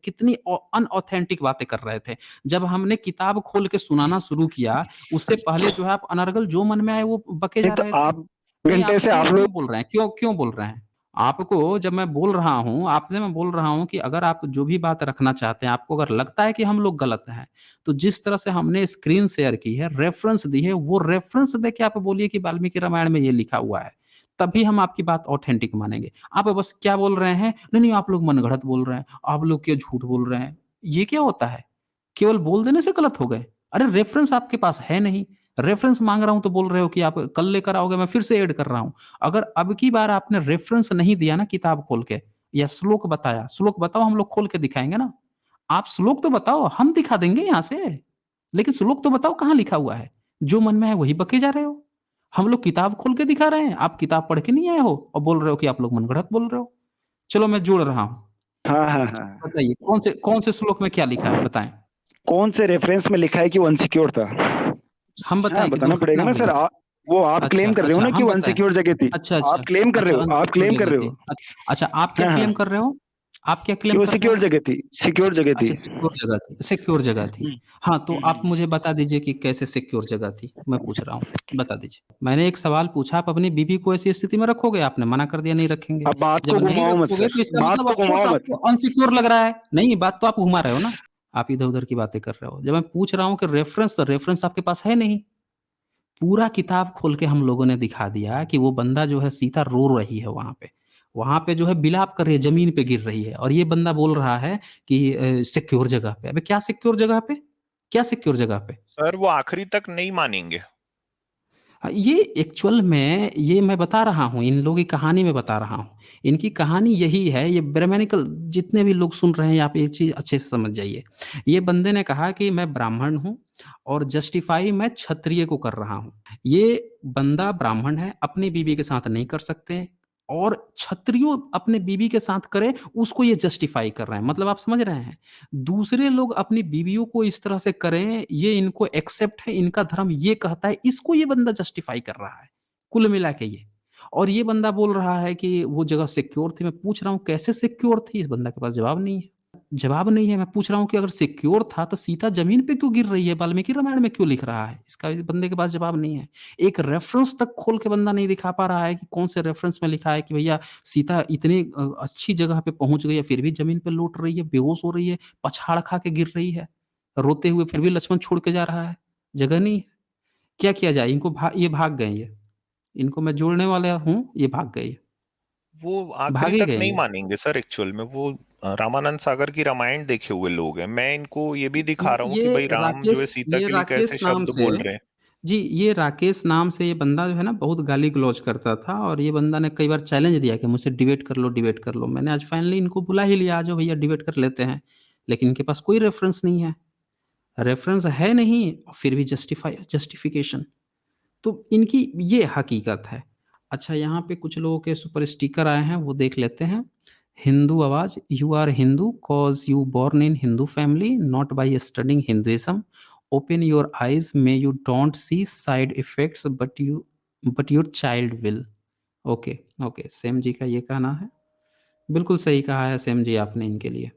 कितनी अनऑथेंटिक बातें कर रहे थे। जब हमने किताब खोल के सुनाना शुरू किया, उससे पहले जो है आप अनर्गल जो मन में आए वो बके नहीं जा तो रहे थे। आप नहीं, घंटे आप से क्यों आप क्यों लोग बोल रहे हैं? क्यों बोल रहे हैं? आपको जब मैं बोल रहा हूँ, आपसे मैं बोल रहा हूँ कि अगर आप जो भी बात रखना चाहते हैं, आपको अगर लगता है कि हम लोग गलत हैं, तो जिस तरह से हमने स्क्रीन शेयर की है, रेफ़रेंस दी है, वो रेफ़रेंस देके आप बोलिए कि वाल्मीकि रामायण में ये लिखा हुआ है। तभी हम आपकी बात ऑथेंटिक मानेंगे। आप बस क्या बोल रहे हैं? नहीं, नहीं आप लोग मनगढ़ंत बोल रहे हैं, आप लोग क्यों झूठ बोल रहे हैं। ये क्या होता है? केवल बोल देने से गलत हो गए? अरे रेफ़रेंस आपके पास है नहीं। रेफ़रेंस माँग रहा हूँ तो बोल रहे हो कि आप कल लेकर आओगे, मैं फिर से ऐड कर रहा हूँ। अगर अब की बार आपने रेफ़रेंस नहीं दिया ना किताब खोल के या श्लोक बताया, श्लोक बताओ हम लोग खोल के दिखाएँगे ना। आप श्लोक तो बताओ, हम दिखा देंगे यहाँ से। लेकिन श्लोक तो बताओ कहाँ लिखा हुआ है? जो मन में है वही बके जा रहे हो। हम लोग किताब खोल के दिखा रहे हैं, आप किताब पढ़ के नहीं आए हो और बोल रहे हो कि आप लोग मनगढ़ंत बोल रहे हो। चलो मैं जोड़ रहा हूँ। हाँ, हाँ, हाँ। बताइए कौन से श्लोक में क्या लिखा है बताएँ? कौन से रेफरेंस में लिखा है कि वो अनसिक्योर था? हम हाँ, बताएँ कि बताना पड़ेगा दुर्घटना ना हुई? सर। वो आप अच्छा, क्लेम कर रहे हो अच्छा ना कि हम वो बताएँ। अनसिक्योर जगह थी। अच्छा, आप अच्छा। क्लेम कर रहे अच्छा हो, आप अनसिक्योर क्लेम कर जगह रहे थी। हो। अच्छा आप क्या हाँ, क्लेम हाँ, कर रहे हो? आप क्या कि क्लेम वो कर रहे सिक्योर हो? जगह थी, सिक्योर जगह थी। अच्छा सिक्योर जगह थी। हुँ, हाँ, तो हुँ, आप हुँ। मुझे बता दीजिए कि कैसे सिक्योर जगह थी? मैं पूछ रहा हूँ, बता दीजिए। मैंने एक सवाल पूछा, आप अपनी बीवी को ऐसी स्थिति में रखोगे? आपने मना कर दिया नहीं रखेंगे। अब बात को जब नहीं घुमाओ मत रखोगे सर, तो इसका बात मतलब को ऑफ़ कोर्स घुमाओ मत। आपको अनसिक्योर लग रहा है। नहीं, बात तो आप घुमा रहे हो ना। आप इधर-उधर की बातें कर रहे हो। जब मैं पूछ रहा हूँ कि रेफ़रेंस तो रेफ़रेंस आपके पास है नहीं। पूरा किताब खोल के हम लोगों ने दिखा दिया कि वो बंदा जो है सीता रो रही है वहाँ पे। वहाँ पे जो है बिलाप कर रही है, ज़मीन पे गिर रही है और ये बंदा बोल रहा है कि सिक्योर जगह पे। अबे क्या सिक्योर जगह पे? क्या सिक्योर जगह पे? सर वो आखिरी तक नहीं मानेंगे। ये एक्चुअल में ये मैं बता रहा हूँ, इन लोगों की कहानी मैं बता रहा हूँ। इनकी कहानी यही है, ये ब्राह्मणिकल जितने भी लोग सुन रहे हैं, आप ये चीज़ अच्छे से समझ जाइए। ये बंदे ने कहा कि मैं ब्राह्मण हूँ और जस्टिफ़ाई मैं क्षत्रिय को कर रहा हूँ। ये बंदा ब्राह्मण है, अपनी बीवी के साथ नहीं कर सकते और क्षत्रियो अपने बीवी के साथ करे, उसको ये जस्टिफ़ाई कर रहे हैं। मतलब आप समझ रहे हैं? दूसरे लोग अपनी बीवियों को इस तरह से करें, ये इनको एक्सेप्ट है, इनका धर्म ये कहता है, इसको ये बंदा जस्टिफ़ाई कर रहा है, कुल मिला के ये। और ये बंदा बोल रहा है कि वो जगह सिक्योर थी, मैं पूछ रहा हूँ कैसे सिक्योर थी? इस बंदा के पास जवाब नहीं है। जवाब नहीं है, मैं पूछ रहा हूँ कि अगर सिक्योर था तो सीता ज़मीन पे क्यों गिर रही है? वाल्मीकि रामायण में क्यों लिख रहा है? इसका इस बंदे के पास जवाब नहीं है। एक रेफ़रेंस तक खोल के बंदा नहीं दिखा पा रहा है कि कौन से रेफ़रेंस में लिखा है कि भैया सीता इतनी अच्छी जगह पे पहुँच गई है, फिर भी ज़मीन पे लौट रही है, बेहोश हो रही है, पछाड़ खा के गिर रही है, रोते हुए फिर भी लक्ष्मण छोड़ के जा रहा है, जगह नहीं है। क्या किया जाए? ये भाग गए ये। इनको मैं जोड़ने वाला हूँ, ये भाग गए ये। वो आखिरी भाग ही तक गए नहीं ये। मानेंगे सर एक्चुअल में। वो रामानंद सागर की रामायण देखे हुए लोग हैं। मैं इनको ये भी दिखा रहा हूँ कि भाई राम जो है सीता ये के लिए कैसे राकेश नाम शब्द से बोल रहे हैं। जी, ये राकेश नाम से ये बंदा जो है ना बहुत गाली-गलौज करता था और ये बंदा ने कई बार चैलेंज दिया कि मुझसे डिबेट कर लो, डिबेट कर लो। मैंने आज फाइनली इनको बुला ही लिया, आ जाओ भैया डिबेट कर लेते हैं। लेकिन इनके पास कोई रेफ़रेंस नहीं है। रेफ़रेंस है नहीं और फिर भी जस्टिफ़िकेशन। तो इनकी ये हकीकत है। अच्छा यहाँ पे कुछ लोगों के सुपर स्टिकर आए हैं, वो देख लेते हैं। हिंदू आवाज़, you are Hindu cause you born in Hindu family, not by studying Hinduism. Open your eyes may you don't see side effects but your child will. Okay, okay, Sam ji का ये कहना है। बिल्कुल सही कहा है सैम जी आपने इनके लिए।